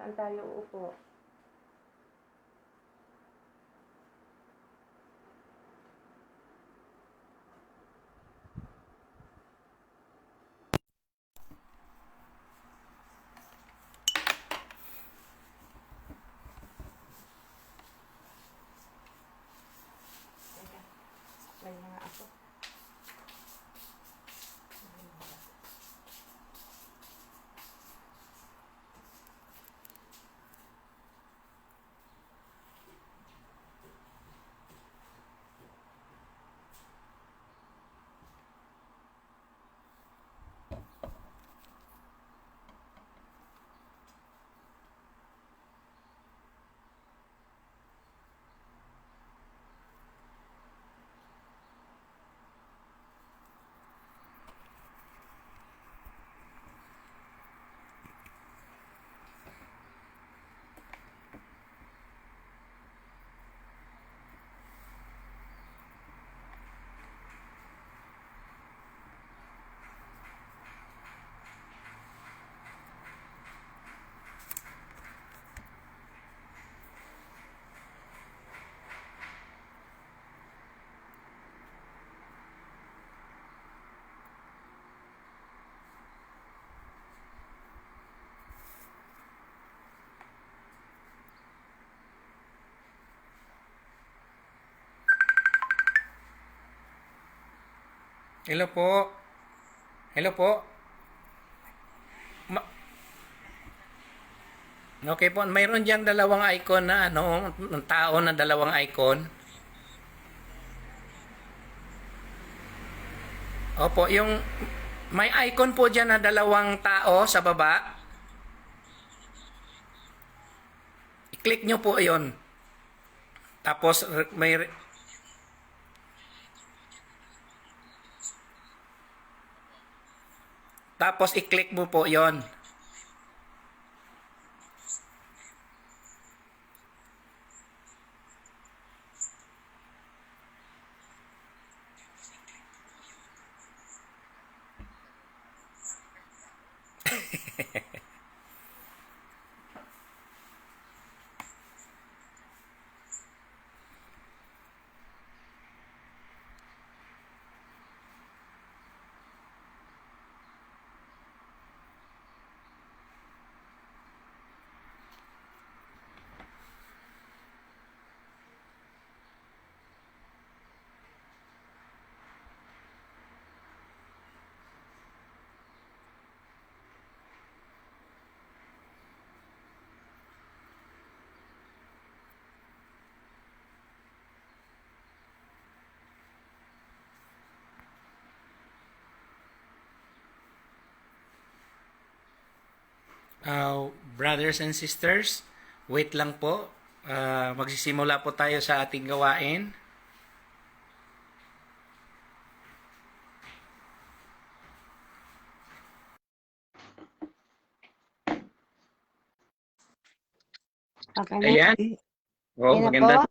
Saan tayo uupo? Teka, supply na nga ako. Hello po. Hello po. Ma- okay po, mayroon diyang dalawang icon na ng tao na dalawang icon. Opo, yung may icon po diyan na dalawang tao sa baba. I-click nyo po 'yon. Tapos i-click mo po 'yon. Brothers and sisters, wait lang po. Magsisimula po tayo sa ating gawain. Okay na? Ayan. Oh, Okay na maganda. po?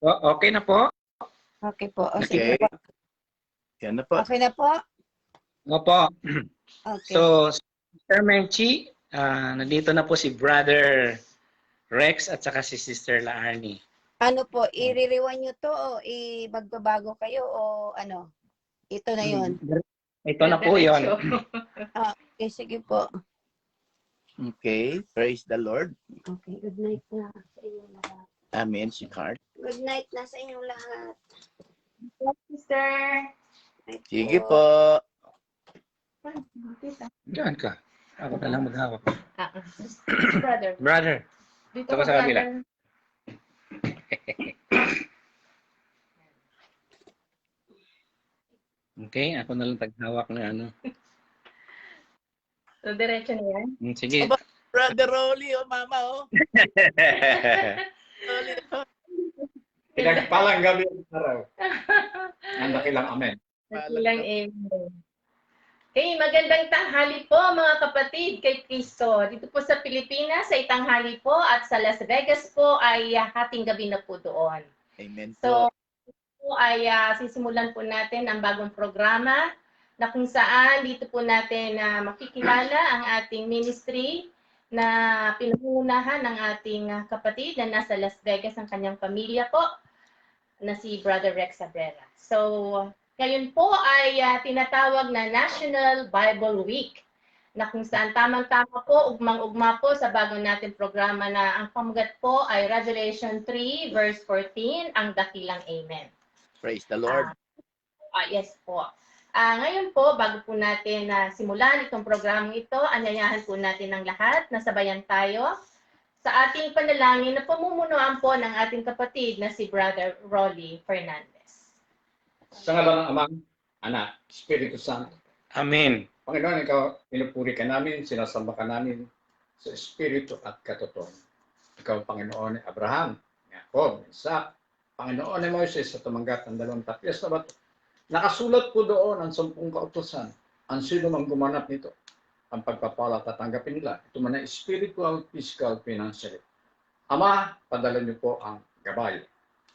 Oh, okay na po. Okay po. O, Okay. sige po. Yan na po. Okay na po? Opo. Okay. So, Sister Menchi, nandito na po si Brother Rex at saka si Sister Laarni. Ano po, i-rewind nyo to o i-magbabago kayo o ano? Ito na yon. Ito na po yon. Okay, sige po. Okay. Praise the Lord. Okay, good night na sa inyo lahat. Amen, sweetheart. Good night na sa inyo lahat. Sister. Night Sige po. Diyan ka. Ako na lang maghawak. Brother. Brother, Dito Ito ka ka, sa kabila. brother. okay, ako na lang taghawak na ano. So, diretso na yan. Sige. Aba, Brother Rolly, oh, mama, oh. Rolly, oh. Pinagpalang gabi ang araw. Ang dakilang amen. Nakilang amen. Okay, magandang tanghali po mga kapatid kay Cristo. Dito po sa Pilipinas ay tanghali po at sa Las Vegas po ay hating gabi na po doon. Amen So, po. po ay sisimulan po natin ang bagong programa na kung saan dito po natin makikilala ang ating ministry na pinangungunahan ng ating kapatid na nasa Las Vegas ang kanyang pamilya po na si Brother Rex Abrera. So, ngayon po ay tinatawag na National Bible Week na kung saan tamang-tama po, ugmang-ugma po sa bago natin programa na ang pamugat po ay Revelation 3 verse 14, ang dakilang Amen. Praise the Lord. Yes po. Ngayon po, bago po natin simulan itong programang ito, anyayahan po natin ang lahat na sabayan tayo sa ating panalangin na pamumunuan po ng ating kapatid na si Brother Rolly Fernandez. Sa ngalan ng Amang, Anak, Espiritu Santo. Amen. Panginoon, ikaw, pinupuri ka namin, sinasamba ka namin sa Espiritu at katotohanan. Ikaw, Panginoon ni Abraham, ni Jacob, ni Isaac, Panginoon ni Moises sa tumanggap ng 2 tapyas na bato. Nakasulat po doon ang 10 kautusan. Ang sino mang gumanap nito, ang pagpapala tatanggapin nila. Ito man ay spiritual, physical, financial. Ama, padala niyo po ang gabay,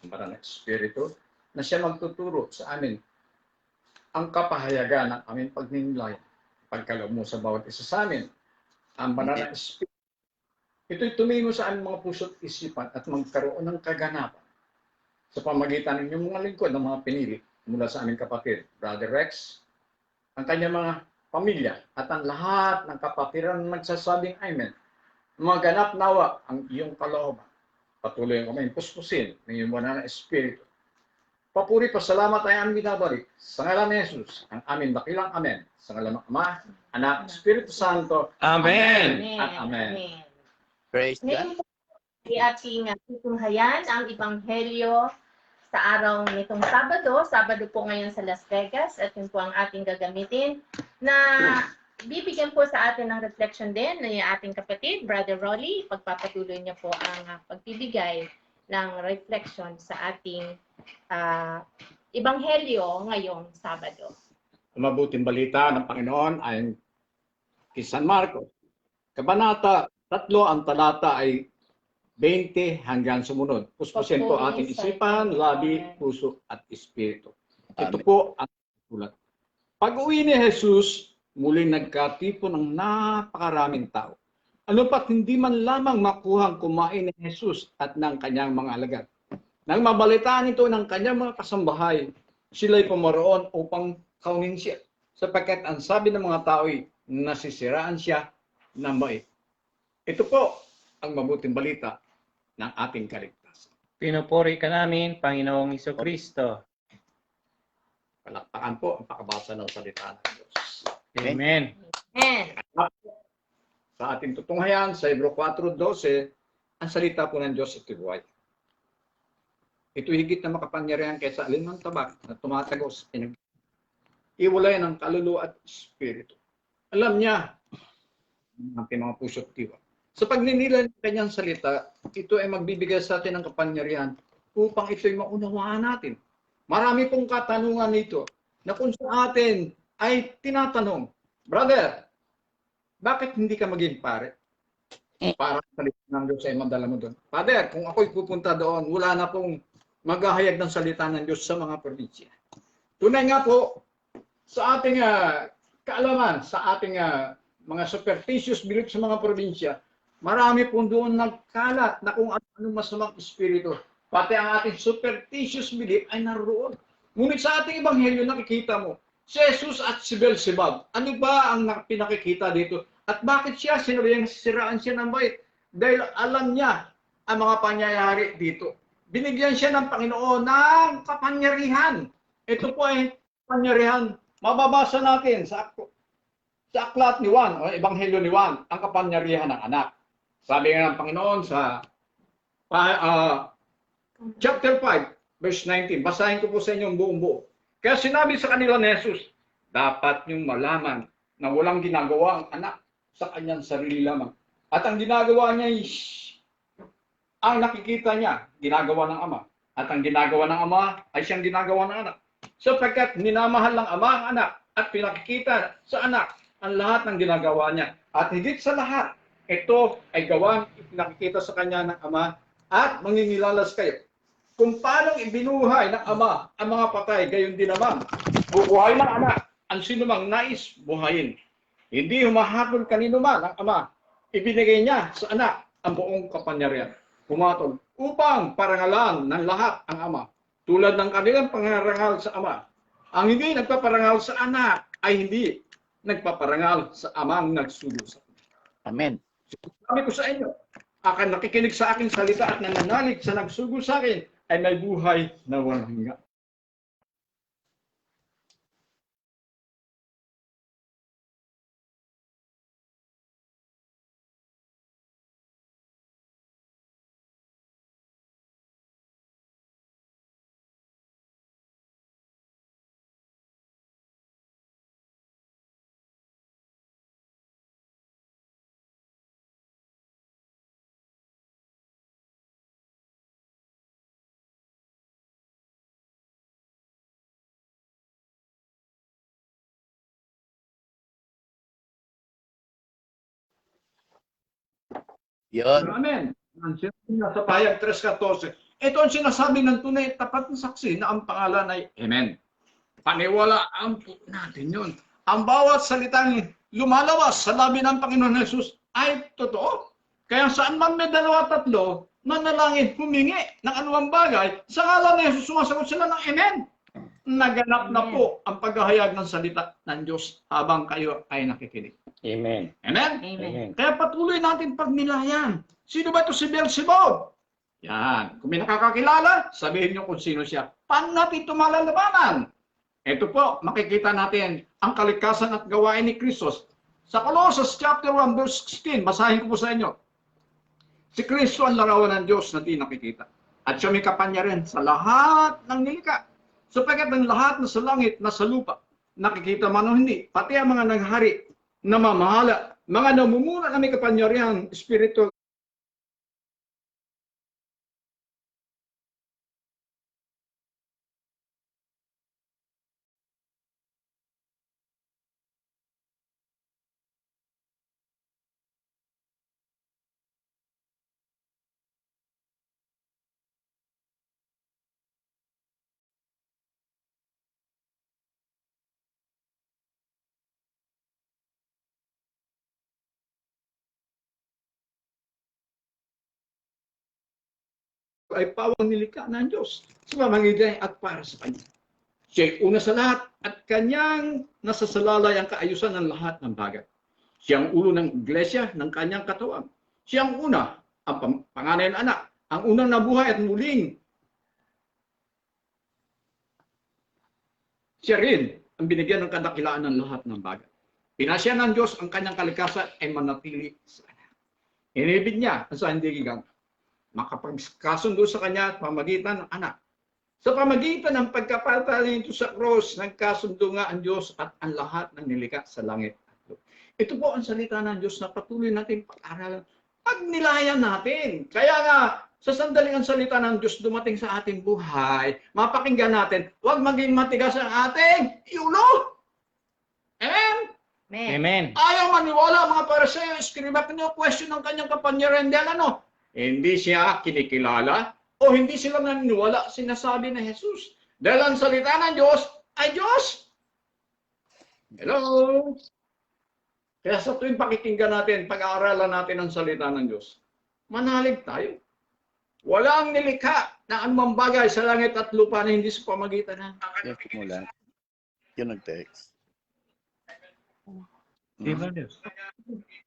ang banal na Espiritu, na siya magtuturo sa amin ang kapahayagan ng aming pagninilay, pagkaloob mo sa bawat isa sa amin, ang banal na Espiritu. Ito'y tumingo sa aming mga puso't isipan at magkaroon ng kaganapan sa pamagitan ng inyong mga lingkod ng mga pinili mula sa aming kapatid, Brother Rex, ang kanyang mga pamilya at ang lahat ng kapatiran na nagsasabing Amen. Maganap nawa ang iyong kalooban. Patuloy ang kamay puspusin ng iyong banal na Espiritu. Papuri, pasalamat ay aming binabalik sa ngalan ni Jesus, ang aming dakilang Amen. Sa ngalan ng Ama, Anak, Espiritu Santo. Amen. At Amen. Praise God. Ngayon po, ay ating tutunghayan ang Ebanghelyo sa araw nitong Sabado po ngayon sa Las Vegas, at yun po ang ating gagamitin na bibigyan po sa atin ng reflection din ng ating kapatid, Brother Rolly. Pagpapatuloy niya po ang pagbibigay ng reflection sa ating Ebanghelyo ngayong Sabado. Ang mabuting balita ng Panginoon ay kay San Marcos. Kabanata 3, ang talata ay 20 hanggang sumunod. Puspusin po ating isipan, labi, puso at espiritu. Ito Amen. po ang sulat. Pag-uwi ni Jesus, muling nagkatipo ng napakaraming tao. Ano pat hindi man lamang makuhang kumain ni Jesus at ng kanyang mga alagad. Nang mabalitaan ito ng kanyang mga kasambahay, sila'y pumaroon upang kaunin siya. Sapagkat ang sabi ng mga tao'y nasisiraan siya ng bait. Ito po ang mabuting balita ng ating kaligtasan. Pinupuri ka namin, Panginoong Jesucristo. Palakpakan po ang pakabasa ng salita ng Diyos. Amen. Amen. Sa ating tutunghayan sa Hebrew 4:12, ang salita po ng Diyos ito'y buhay. Ito higit na makapangyarihan kaysa alinman tabak na tumatagos iwalay ng kaluluwa at espiritu. Alam niya ang ating mga puso at tiwa. Sa pagninilay ng kanyang salita, ito ay magbibigay sa atin ng kapangyarihan upang ito'y maunawaan natin. Marami pong katanungan nito na kung sa atin ay tinatanong, Brother, bakit hindi ka maging pare? Para sa salita ng Diyos ay madala mo doon. Father, kung ako'y pupunta doon, wala na pong maghahayag ng salita ng Diyos sa mga probinsya. Tunay nga po, sa ating kaalaman, sa ating mga superstitious belief sa mga probinsya, marami pong doon nagkalat na kung anong masamang espiritu. Pati ang ating superstitious belief ay naroon. Ngunit sa ating ebanghelyo nakikita mo, si Jesus at si Beelzebub, ano ba ang pinakikita dito? At bakit siya sinabing siraan siya ng bait? Dahil alam niya ang mga pangyayari dito. Binigyan siya ng Panginoon ng kapangyarihan. Ito po ay kapangyarihan. Mababasa natin sa aklat ni Juan, o Ebanghelyo ni Juan, ang kapangyarihan ng anak. Sabi nga ng Panginoon sa chapter 5, verse 19. Basahin ko po sa inyo ang buong buo. Kaya sinabi sa kanila ni Jesus, dapat niyong malaman na walang ginagawa ang anak sa kanyang sarili lamang. At ang ginagawa niya ay ang nakikita niya, ginagawa ng ama. At ang ginagawa ng ama ay siyang ginagawa ng anak. Sapagkat minamahal ng ama ang anak at pinakikita sa anak ang lahat ng ginagawa niya. At higit sa lahat, ito ay gawang ipinakikita sa kanya ng ama at manginilalas kayo. Kung paano ibinuhay ng ama ang mga patay, gayon din naman, bubuhay ng anak ang sinumang nais buhayin. Hindi humahabol kanino man ang ama, ibinigay niya sa anak ang buong kapangyarihan. Pumatol upang parangalan ng lahat ang Ama. Tulad ng kanilang pangarangal sa Ama. Ang hindi nagpaparangal sa anak ay hindi nagpaparangal sa Amang nagsugo sa kanya. Amen. Sabi ko sa inyo, akan nakikinig sa aking salita at nananalig sa nagsugo sa akin ay may buhay na walang hanggan. Yun. Amen. Ang sinabi niya sa pahayag 3:14. Ito ang sinasabi ng tunay tapat na saksi na ang pangalan ay Amen. Paniwalaan po natin yun. Ang bawat salitang lumalabas sa labi ng Panginoon Jesus ay totoo. Kaya saan man may 2-3 nanalangin, humingi ng anumang bagay, sa ngalan ni Jesus sumasagot sila ng Amen. Naganap na po ang paghahayag ng salita ng Diyos habang kayo ay nakikinig. Amen. Amen? Amen. Kaya patuloy natin pagnilayan. Sino ba ito si Beelzebub? Yan. Kung may nakakakilala, sabihin niyo kung sino siya. Paano natin ito malalabanan? Ito po, makikita natin ang kalikasan at gawain ni Kristus. Sa Colossus chapter 1 verse 16, basahin ko po sa inyo. Si Kristo ang larawan ng Diyos na di nakikita. At siya may kapangyarihan sa lahat ng nilikha. Sapagkat ang lahat na sa langit, na sa lupa, nakikita man o hindi, pati ang mga naghari, namamahala, mga namumuna na may kapangyarihan, spiritual, ay pawang nilikha ng Diyos sa pamamagitan at para sa Kanya. Siya ay una sa lahat at Kanyang nasasalalay ang kaayusan ng lahat ng bagay. Siya ang ulo ng iglesia ng Kanyang katawan. Siya ang una, ang panganay ng anak, ang unang nabuhay at muling. Siya rin ang binigyan ng kadakilaan ng lahat ng bagay. Pinasya ng Diyos ang Kanyang kalikasan ay manatili sa Kanya. Inibig niya ang sa hindi gigang makapagkasundo sa Kanya at pamagitan ng anak. Sa pamagitan ng pagkapatay nito sa cross, nagkasundo nga ang Diyos at ang lahat ng nilikha sa langit at lupa. Ito po ang salita ng Diyos na patuloy natin pag-aralan. Pagnilayan natin. Kaya nga, sa sandaling ang salita ng Diyos dumating sa ating buhay, mapakinggan natin, huwag maging matigas ang ating ulo. Amen? Amen. Amen. Ayaw maniwala mga Pariseo, Eskriba, question ng kanyang kapangyarihan dahil ano? Hindi siya kinikilala o hindi sila naniniwala sinasabi na Jesus. Dahil ang salita ng Diyos ay Diyos. Hello? Kaya sa tuwing pakikinggan natin, pag-aaralan natin ang salita ng Diyos, manalig tayo. Walang nilikha na anumang bagay sa langit at lupa na hindi sa pamagitan ng Yes, mula. Yun nag-text.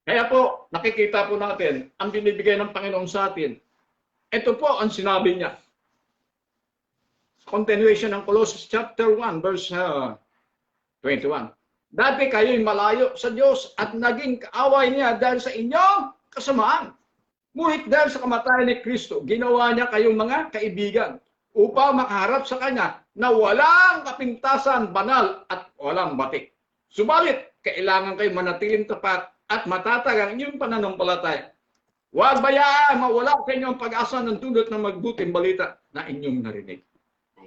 Kaya po, nakikita po natin ang binibigay ng Panginoon sa atin. Ito po ang sinabi niya. Continuation ng Colossus chapter 1 verse 21. Dati kayo'y malayo sa Diyos at naging kaaway niya dahil sa inyong kasamaan. Ngunit dahil sa kamatayan ni Kristo, ginawa niya kayong mga kaibigan upang makaharap sa Kanya na walang kapintasan, banal at walang batik. Subalit, kailangan kayo manatiling tapat at matatag ang inyong pananampalataya. Huwag bayaan mawala sa inyo ang pag-asa ng dulot ng magbuting balita na inyong narinig.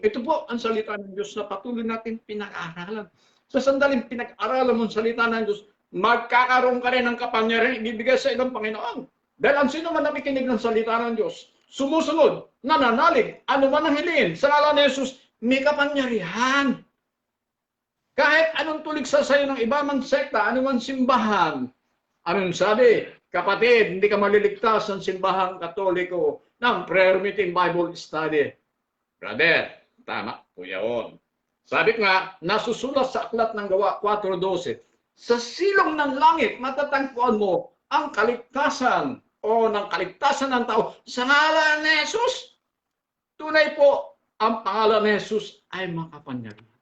Ito po ang salita ng Diyos na patuloy natin pinag-aaralan. Sa sandaling pinag-aaralan mo ang salita ng Diyos, magkakaroon ka rin ng kapangyarihan ibibigay sa ilang Panginoon. Dahil ang sino man nakikinig ng salita ng Diyos, sumusunod, nananalig, ano man ang hilingin, sa ngalan ni Jesus, may kapangyarihan. Kahit anong tulig sa sayo ng iba man sekta, anumang simbahan, anong sabi, Kapatid, hindi ka maliligtas ng simbahang katoliko ng prayer meeting Bible study. Brother, tama po yun. Sabi nga, nasusulat sa aklat ng Gawa 4:12, sa silong ng langit matatagpuan mo ang kaligtasan o ng kaligtasan ng tao sa ngalan ni Jesus. Tunay po, ang pangalan ni Jesus ay makapangyarihan.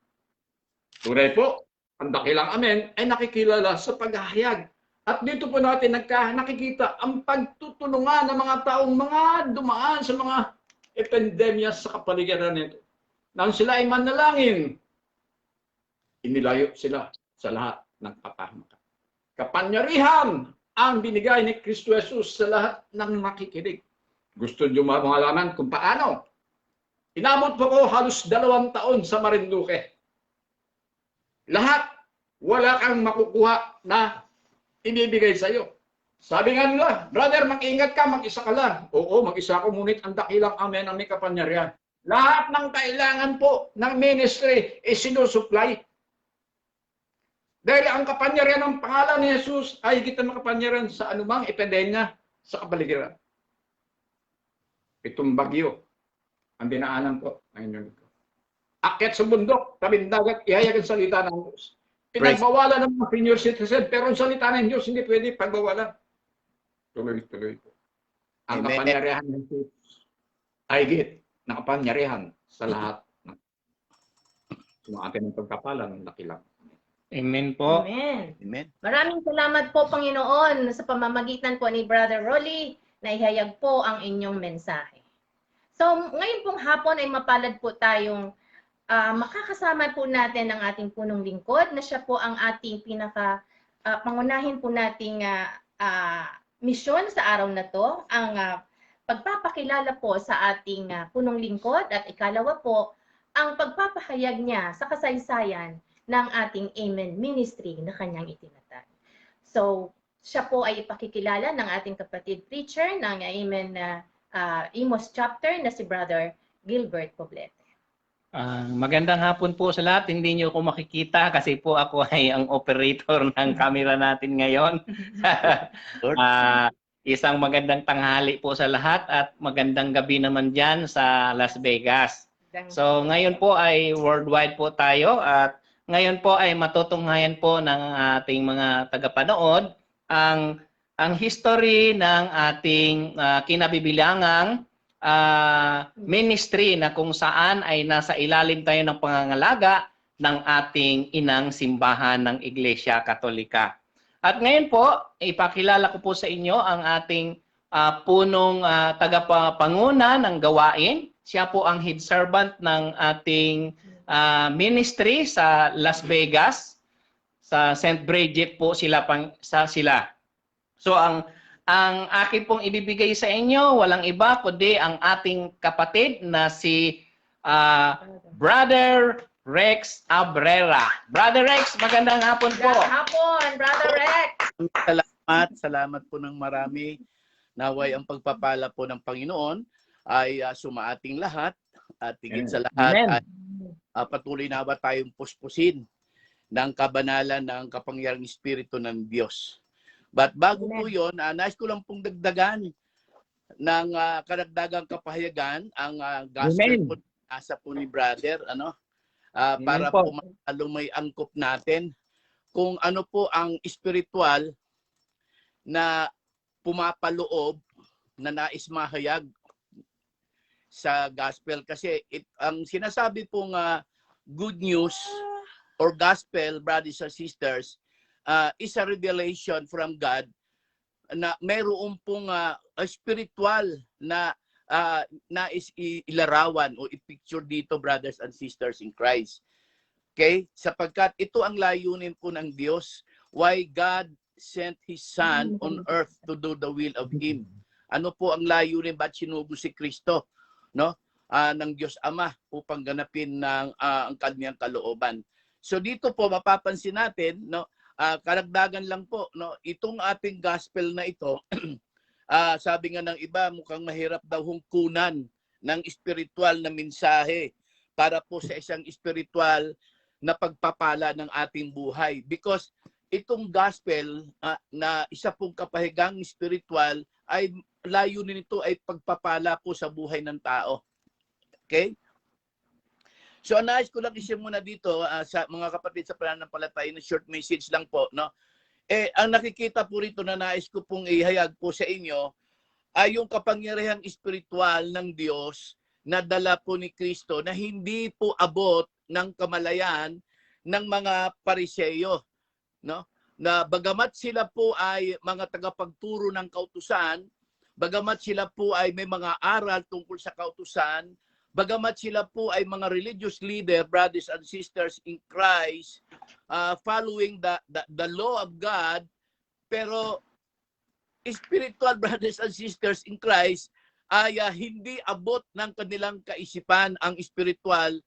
Tunay po, ang dakilang amen ay nakikilala sa paghahayag. At dito po natin nakikita ang pagtutulungan ng mga taong mga dumaan sa mga epidemya sa kapaligiran nito. Nang sila ay manalangin, inilayo sila sa lahat ng kapahamakan. Kapangyarihan ang binigay ni Kristo Jesus sa lahat ng nakikinig. Gusto niyo malaman kung paano? Inabot po ko halos 2 taon sa Marinduque. Lahat, wala kang makukuha na ibibigay sa iyo. Sabi nga nila, brother, mag-ingat ka, mag-isa ka lang. Oo, mag-isa ako, ngunit ang dakilang amen ang may kapangyarihan. Lahat ng kailangan po ng ministry is sinusupply. Dahil ang kapangyarihan ng pangalan ni Jesus ay higit na makapangyarihan sa anumang epidemya sa kapaligiran. Itong bagyo, ang dinaanan ko ngayon ko. Akyat sa bundok, tabing dagat, ihayag ang salita ng Diyos. Pinagbawalan ng mga senior citizen, pero ang salita ng Diyos hindi pwede pagbawalan. Tuloy-tuloy po. Ang Amen. kapangyarihan ng Diyos ay higit na kapangyarihan sa lahat ng atin ng pagkapala ng dakilang. Amen po. Amen. Amen. Maraming salamat po, Panginoon, sa pamamagitan po ni Brother Rolly na ihayag po ang inyong mensahe. So, ngayon pong hapon ay mapalad po tayong makakasama po natin ang ating punong lingkod na siya po ang ating pangunahin po nating misyon sa araw na to, ang pagpapakilala po sa ating punong lingkod at ikalawa po, ang pagpapahayag niya sa kasaysayan ng ating Amen Ministry na kanyang itinatag. So, siya po ay ipakikilala ng ating kapatid preacher ng Amen Imos chapter na si Brother Gilbert Poblete. Magandang hapon po sa lahat. Hindi niyo ako makikita kasi po ako ay ang operator ng camera natin ngayon. Isang magandang tanghali po sa lahat at magandang gabi naman dyan sa Las Vegas. So ngayon po ay worldwide po tayo at ngayon po ay matutunghayan po ng ating mga tagapanood ang history ng ating kinabibilangang ministry na kung saan ay nasa ilalim tayo ng pangangalaga ng ating inang simbahan ng Iglesia Katolika. At ngayon po, ipakilala ko po sa inyo ang ating punong tagapanguna ng gawain. Siya po ang head servant ng ating ministry sa Las Vegas, sa St. Bridget po sila. So ang akin pong ibibigay sa inyo, walang iba kundi ang ating kapatid na si Brother Rex Abrera. Brother Rex, magandang hapon po. Magandang hapon, Brother Rex. Salamat po ng marami. Naway ang pagpapala po ng Panginoon ay sumaating lahat at higit sa lahat ay patuloy na ba tayong puspusin ng kabanalan ng kapangyarang Espiritu ng Diyos. But bago po yun, nais ko lang pong dagdagan ng karagdagang kapahayagan ang gospel po nasa po ni brother, para po malong may angkop natin kung ano po ang spiritual na pumapaloob na nais mahayag sa gospel. Kasi ang sinasabi pong good news or gospel, brothers and sisters, is a revelation from God na mayroon pong spiritual na nais ilarawan o i-picture dito, brothers and sisters in Christ. Okay? Sapagkat ito ang layunin po ng Diyos. Why God sent His Son on earth to do the will of Him. Ano po ang layunin? Ba't sinugo si Kristo? No? Ng Diyos Ama upang ganapin ng ang kanyang kalooban. So dito po mapapansin natin, no, karagdagan lang po, no, itong ating gospel na ito, sabi nga ng iba, mukhang mahirap daw hungkunan ng spiritual na mensahe para po sa isang spiritual na pagpapala ng ating buhay. Because itong gospel na isa pong kapahigang spiritual ay layunin nito ay pagpapala po sa buhay ng tao. Okay? So nais ko lang i-share muna dito sa mga kapatid sa pananampalataya na short message lang po, no? Ang nakikita po rito na nais ko pong ihayag po sa inyo ay yung kapangyarihang espiritual ng Diyos na dala po ni Kristo na hindi po abot ng kamalayan ng mga Pariseyo, no? Na bagamat sila po ay mga tagapagturo ng kautusan, bagamat sila po ay may mga aral tungkol sa kautusan, bagamat sila po ay mga religious leader, brothers and sisters in Christ, following the law of God, pero spiritual brothers and sisters in Christ ay hindi abot ng kanilang kaisipan ang spiritual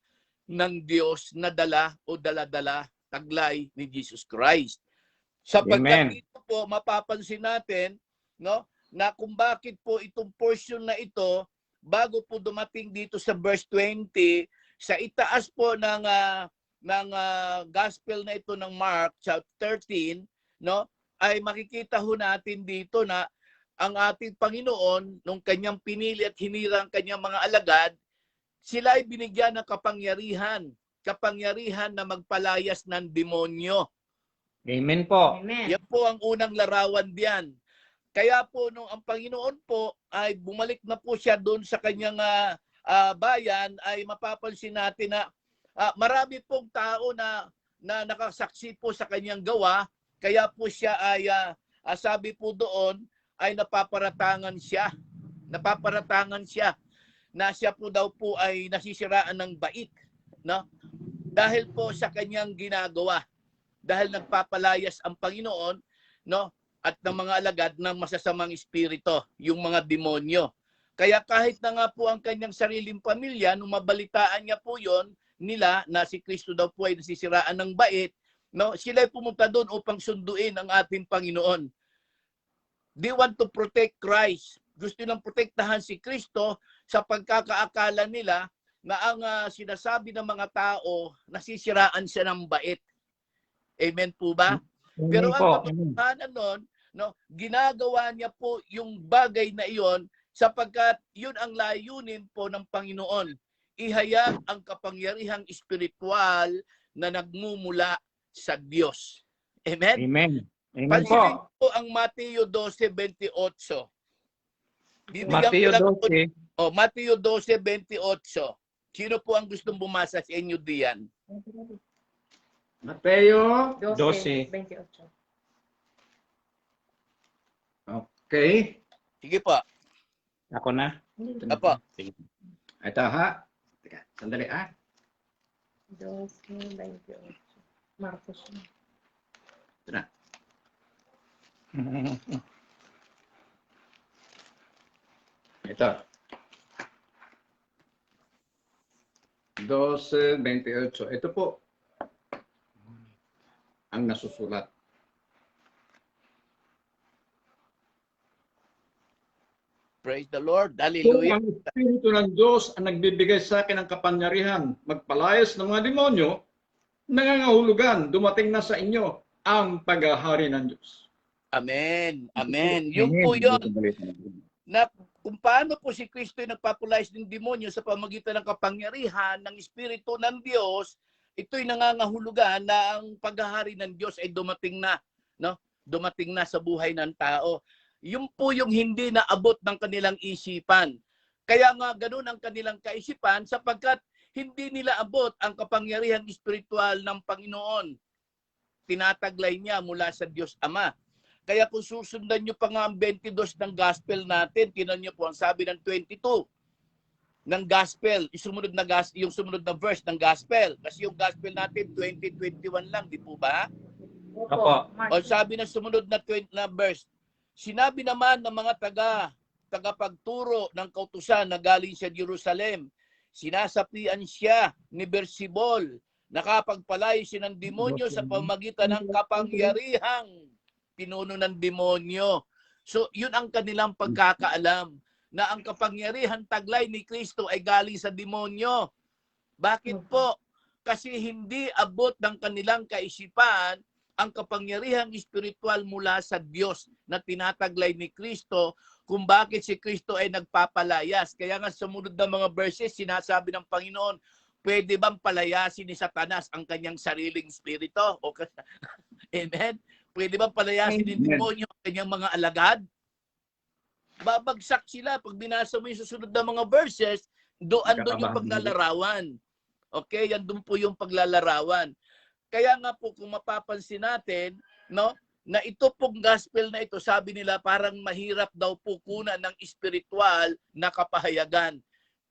ng Diyos na dala o dala-dala taglay ni Jesus Christ. Sapagkat dito po mapapansin natin, no, na kung bakit po itong portion na ito bago po dumating dito sa verse 20 sa itaas po ng gospel na ito ng Mark chapter 13, no, ay makikita ho natin dito na ang ating Panginoon nung kanyang pinili at hinirang kanyang mga alagad, sila ay binigyan ng kapangyarihan na magpalayas ng demonyo. Amen po. Amen. Yan po ang unang larawan diyan. Kaya po nung ang Panginoon po ay bumalik na po siya doon sa kanyang bayan, ay mapapansin natin na marami pong tao na nakasaksi po sa kanyang gawa. Kaya po siya ay sabi po doon ay napaparatangan siya na siya po daw po ay nasisiraan ng bait, no? Dahil po sa kanyang ginagawa, dahil nagpapalayas ang Panginoon, no, at ng mga alagad ng masasamang espiritu, yung mga demonyo. Kaya kahit na nga po ang kanyang sariling pamilya, nung mabalitaan niya po yon nila na si Kristo daw po ay nasisiraan ng bait, no, sila ay pumunta doon upang sunduin ang ating Panginoon. They want to protect Christ. Gusto nilang protektahan si Kristo sa pagkakaakala nila na ang sinasabi ng mga tao, nasisiraan siya ng bait. Amen po ba? Pero ang katotohanan nun, no, ginagawa niya po yung bagay na iyon sapagkat yun ang layunin po ng Panginoon. Ihayag ang kapangyarihang espiritual na nagmumula sa Diyos. Amen? Amen. Amen Pansinin po. po ang Mateo 12:28. Mateo 12. Mateo 12:28. Sino po ang gustong bumasa sa inyo diyan? Mateo. 12:28. Okay. Sige po. Ako na. Apo. Sige. Ito ha. Teka, sandali ha. 12:28. Marcos. Ito na. Ito. 12:28. Ito po ang nasusulat. Praise the Lord. Kung Hallelujah. ang Espiritu ng Diyos ang nagbibigay sa akin ng kapangyarihan, magpalayas ng mga demonyo, nangangahulugan, dumating na sa inyo ang paghahari ng Diyos. Amen. Amen. Yung po yun, na kung paano po si Kristo ay nagpapalayas ng demonyo sa pamagitan ng kapangyarihan ng Espiritu ng Diyos, ito'y nangangahulugan na ang paghahari ng Diyos ay dumating na, no? Dumating na sa buhay ng tao. Yung po yung hindi naabot ng kanilang isipan. Kaya nga ganun ang kanilang kaisipan sapagkat hindi nila abot ang kapangyarihang espiritual ng Panginoon. Tinataglay niya mula sa Diyos Ama. Kaya kung susundan nyo pa nga ang 22 ng gospel natin, tinan nyo po ang sabi ng 22 ng gospel, yung sumunod na verse ng gospel. Kasi yung gospel natin 20:21 lang, di po ba? Opo. O sabi ng sumunod na verse, sinabi naman ng mga tagapagturo ng kautusan na galing sa Jerusalem, sinasapian siya ni Bersibol, nakapagpalay siya ng demonyo sa pamagitan ng kapangyarihang pinuno ng demonyo. So, yun ang kanilang pagkakaalam na ang kapangyarihan taglay ni Kristo ay galing sa demonyo. Bakit po? Kasi hindi abot ng kanilang kaisipan ang kapangyarihang espiritual mula sa Diyos na tinataglay ni Kristo kung bakit si Kristo ay nagpapalayas. Kaya nga sumunod na mga verses, sinasabi ng Panginoon, pwede bang palayasin ni Satanas ang kanyang sariling espiritu? O, amen? Pwede bang palayasin ni demonyo ang kanyang mga alagad? Babagsak sila. Pag binasa mo yung susunod na mga verses, andun yung paglalarawan. Okay? Yan doon po yung paglalarawan. Kaya nga po kung mapapansin natin, no, na ito pong gospel na ito, sabi nila parang mahirap daw po kunan ng espiritual na kapahayagan.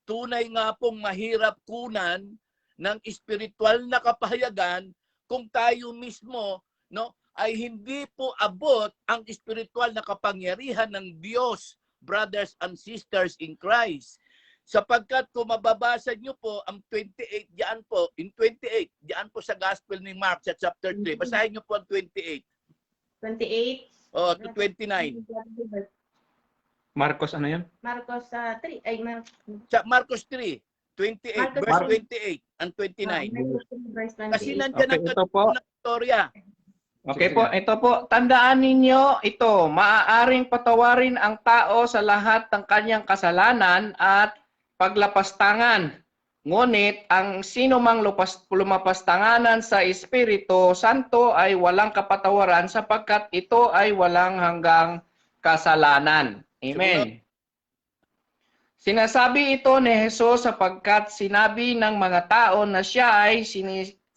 Tunay nga pong mahirap kunan ng espiritual na kapahayagan kung tayo mismo, no, ay hindi po abot ang espiritual na kapangyarihan ng Diyos, brothers and sisters in Christ. Sapagkat kung mababasa nyo po ang 28, diyan po, in 28, diyan po sa Gospel ni Mark sa chapter 3. Basahin nyo po ang 28. 28. Oh, to 29. Marcos, ano yun? Marcos 3. Ay, Marcos 3, 28, verse 28 and 29. verse 28. Kasi nandiyan ang ito po. ng istorya. Okay po, ito po. Tandaan ninyo ito, maaaring patawarin ang tao sa lahat ng kanyang kasalanan at paglapastangan. Ngunit ang sino mang lumapastanganan sa Espiritu Santo ay walang kapatawaran sapagkat ito ay walang hanggang kasalanan. Amen. Sinasabi ito ni Jesus sapagkat sinabi ng mga tao na siya ay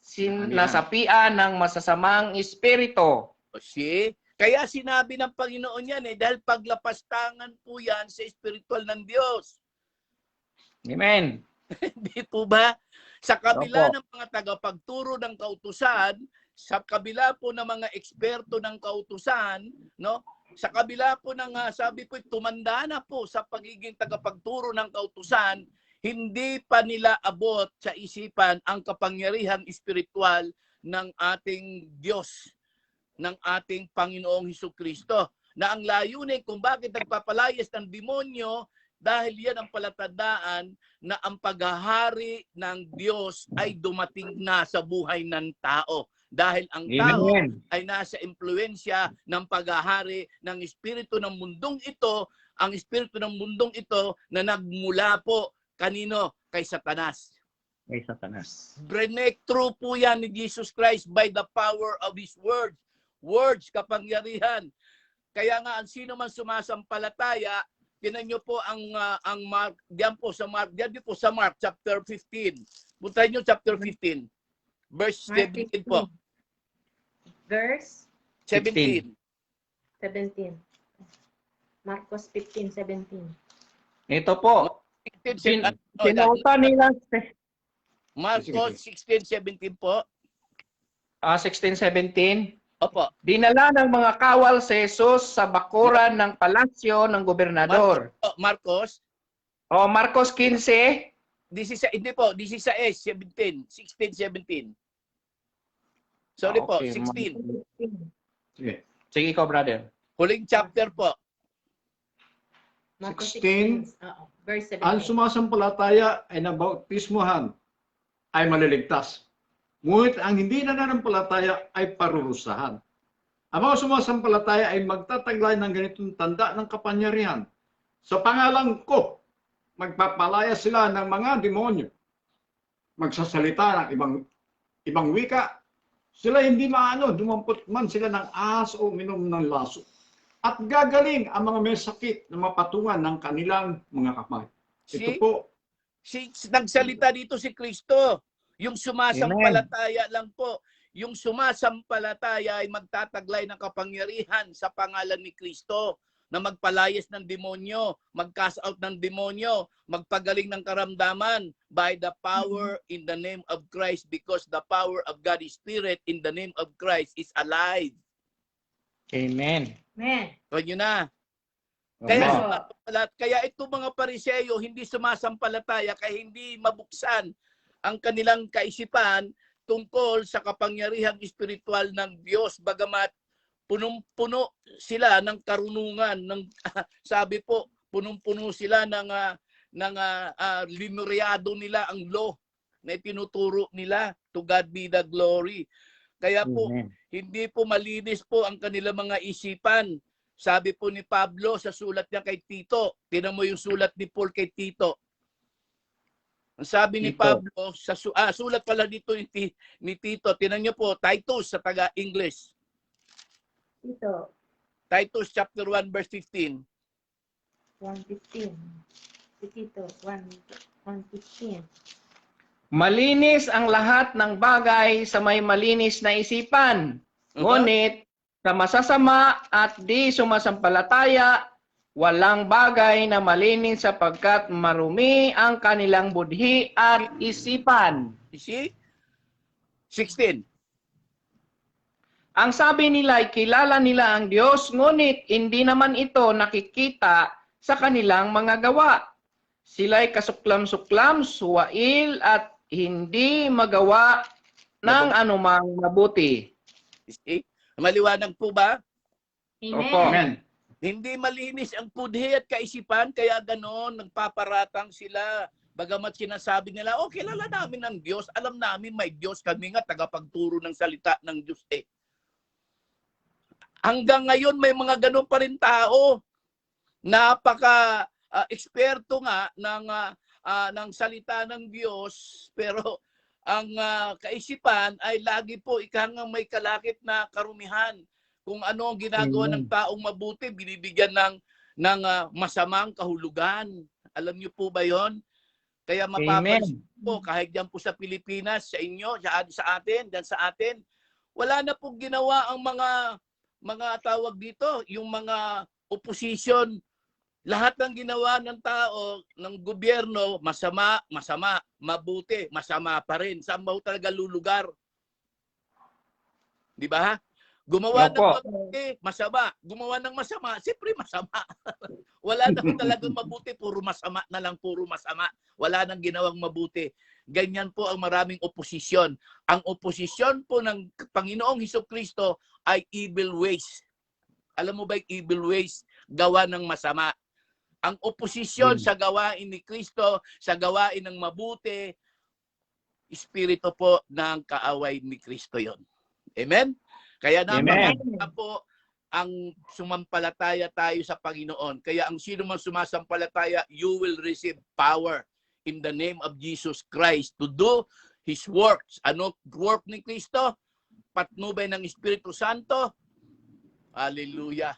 sinasapian ng masasamang espiritu. See? Kaya sinabi ng Panginoon yan dahil paglapastangan po yan sa espiritual ng Diyos. Amen. Di po ba? Sa kabila Opo. ng mga tagapagturo ng kautusan, sa kabila po ng mga eksperto ng kautusan, no? Sa kabila po ng sabi po tumanda na po sa pagiging tagapagturo ng kautusan, hindi pa nila abot sa isipan ang kapangyarihang espiritual ng ating Diyos, ng ating Panginoong Hesukristo. Na ang layunin kung bakit nagpapalayas ng demonyo dahil yan ang palatandaan na ang paghahari ng Diyos ay dumating na sa buhay ng tao. Dahil ang tao ay nasa impluensya ng paghahari ng espiritu ng mundong ito, ang espiritu ng mundong ito na nagmula po kanino? Kay Satanas. Kay Satanas. Breakthrough po yan ni Jesus Christ by the power of His words. Words, kapangyarihan. Kaya nga, ang sino man sumasampalataya, tinan nyo po ang Mark, diyan po sa Mark chapter 15. Puntahan nyo chapter 15. Verse 17 po. Verse 17. 17. Marcos 15:17. Ito po. Sinuta nila Marcos 16:17 po. 16-17. Opo. Dinala ng mga kawal si Jesus sa bakuran ng palasyo ng gobernador. Marcos. O Marcos 15. Hindi po, 16, 17. Sorry po, Okay, 16. Sige. Sige ikaw, brother. Huling chapter po. Marcos 16. 16. Verse 17. Ang sumasampalataya ay nabautismuhan ay maliligtas. Ngunit ang hindi nananampalataya ay parurusahan. Ang mga sumasampalataya ay magtataglay ng ganitong tanda ng kapangyarihan. Sa pangalan ko, magpapalaya sila ng mga demonyo. Magsasalita ng ibang wika. Sila hindi dumampot man sila ng ahas o minom ng laso. At gagaling ang mga may sakit na mapatungan ng kanilang mga kamay. Ito po. Nagsalita dito si Kristo. Yung sumasampalataya lang po. Yung sumasampalataya ay magtataglay ng kapangyarihan sa pangalan ni Kristo na magpalayas ng demonyo, mag-cast out ng demonyo, magpagaling ng karamdaman by the power in the name of Christ because the power of God is Spirit in the name of Christ is alive. Amen. Amen. So yun na. Amen. Kaya itong mga Pariseyo hindi sumasampalataya kaya hindi mabuksan ang kanilang kaisipan tungkol sa kapangyarihang espiritual ng Diyos bagamat punong-puno sila ng karunungan ng sabi po punong-puno sila ng linuryado nila ang law na tinuturo nila. To God be the glory. Kaya po, Amen. hindi po malinis po ang kanilang mga isipan. Sabi po ni Pablo sa sulat niya kay Tito, tinan mo yung sulat ni Paul kay Tito. Ang sabi ni Tito. Pablo, sa sulat pala dito ni Tito, tinan niyo po, Titus sa taga-English. Ito, Titus chapter 1 verse 15. 1:15. Ito, 1:15. Malinis ang lahat ng bagay sa may malinis na isipan. Ngunit sa masasama at di sumasampalataya, walang bagay na malinis sapagkat marumi ang kanilang budhi at isipan. You see? 16. Ang sabi nila ay kilala nila ang Diyos, ngunit hindi naman ito nakikita sa kanilang mga gawa. Sila'y kasuklam-suklam, suwail at hindi magawa ng anumang mabuti. You see? Maliwanag po ba? Amen. Opo. Amen. Hindi malinis ang budhi at kaisipan, kaya gano'n, nagpaparatang sila. Bagamat sinasabi nila, kilala namin ang Diyos, alam namin may Diyos, kami nga tagapagturo ng salita ng Diyos eh. Hanggang ngayon may mga gano'n pa rin tao. Napaka-eksperto nga ng salita ng Diyos, pero ang kaisipan ay lagi po ikang may kalakip na karumihan. Kung ano ang ginagawa ng taong mabuti, binibigyan ng masamang kahulugan. Alam niyo po ba yon? Kaya mapapansin po, kahit dyan po sa Pilipinas, sa inyo, sa atin, dyan sa atin, wala na po ginawa ang mga tawag dito, yung mga opposition. Lahat ng ginawa ng tao, ng gobyerno, masama, mabuti, masama pa rin. Saan ba talaga lulugar? Di ba? Gumawa ng mabuti, masama. Gumawa ng masama, siyempre masama. Wala na talagang mabuti, puro masama na lang, puro masama. Wala nang ginawang mabuti. Ganyan po ang maraming oposisyon. Ang oposisyon po ng Panginoong Hesukristo ay evil ways. Alam mo ba yung evil ways? Gawa ng masama. Ang oposisyon sa gawain ni Kristo, sa gawain ng mabuti, espiritu po ng kaaway ni Kristo yon. Amen? Kaya naman po ang sumampalataya tayo sa Panginoon. Kaya ang sino man sumasampalataya, you will receive power in the name of Jesus Christ to do His works. Ano work ni Kristo? Patnubay ng Espiritu Santo. Hallelujah.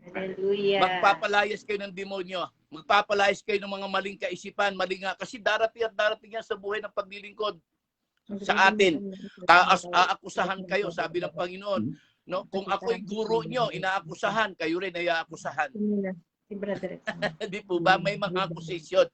Hallelujah. Magpapalayas kayo ng demonyo. Magpapalayas kayo ng mga maling kaisipan. Maling nga. Kasi darating yan sa buhay ng paglilingkod sa atin. Aakusahan kayo, sabi ng Panginoon. No? Kung ako'y guro nyo, inaakusahan, kayo rin ay aakusahan. Si Brother. Di po ba? May mga akusasyon.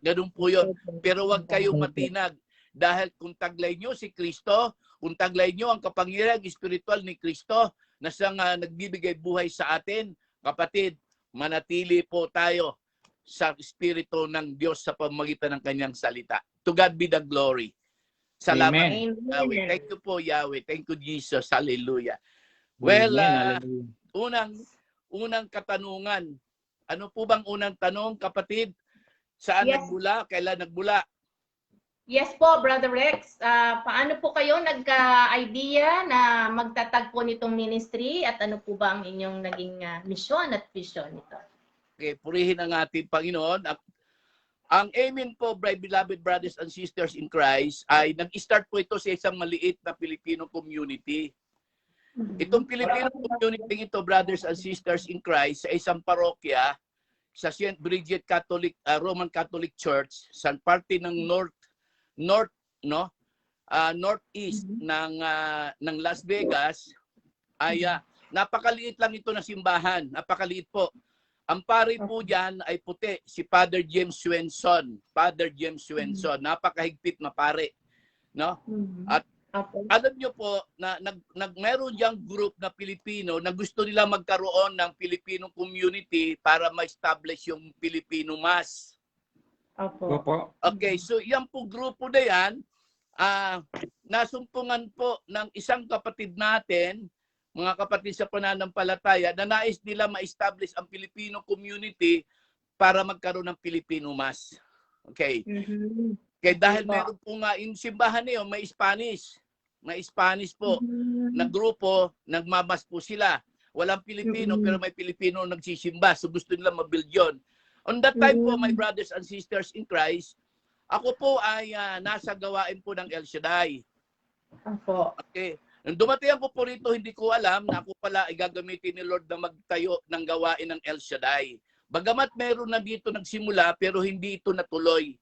Ganun po yun. Pero huwag kayong matinag. Dahil kung taglay nyo si Kristo, kung taglay nyo ang kapangyarihan espiritual ni Kristo na siyang nagbibigay buhay sa atin, kapatid, manatili po tayo sa Espiritu ng Diyos sa pamamagitan ng kanyang salita. To God be the glory. Salamat, Yahweh. Thank you po, Yahweh. Thank you, Jesus. Hallelujah. Well, unang katanungan. Ano po bang unang tanong, kapatid? Saan nagbula? Kailan nagbula? Yes po, Brother Rex. Paano po kayo nagka-idea na magtatag po nitong ministry at ano po ba ang inyong naging misyon at vision nito? Okay, purihin ang ating Panginoon. Ang amen po, beloved brothers and sisters in Christ, ay nag-start po ito sa isang maliit na Filipino community. Itong Filipino community ito, brothers and sisters in Christ, sa isang parokya sa St. Bridget Catholic Roman Catholic Church, sa parte ng northeast ng Las Vegas, ay napakaliit lang ito na simbahan. Napakaliit po. Ang pari po diyan ay puti, si Father James Swenson. Father James Swenson, napakahigpit na pare, no? At alam niyo po na meron diyang group na Pilipino na gusto nila magkaroon ng Filipino community para ma-establish yung Filipino Mass. Opo. Okay, so yan po grupo na yan, nasumpungan po ng isang kapatid natin, mga kapatid sa pananampalataya, na nais nila ma-establish ang Filipino community para magkaroon ng Filipino Mass. Okay. Kaya dahil meron po nga, yung simbahan niyo may Spanish. may Spanish po na grupo, nagmamas po sila. Walang Pilipino, pero may Pilipino nagsisimba. So gusto nila mabuild yun. On that time po, my brothers and sisters in Christ, ako po ay nasa gawain po ng El Shaddai. Opo. Okay. Nung dumating ako po rito, hindi ko alam na ako pala ay gagamitin ni Lord na magtayo ng gawain ng El Shaddai. Bagamat meron na dito nagsimula, pero hindi ito natuloy.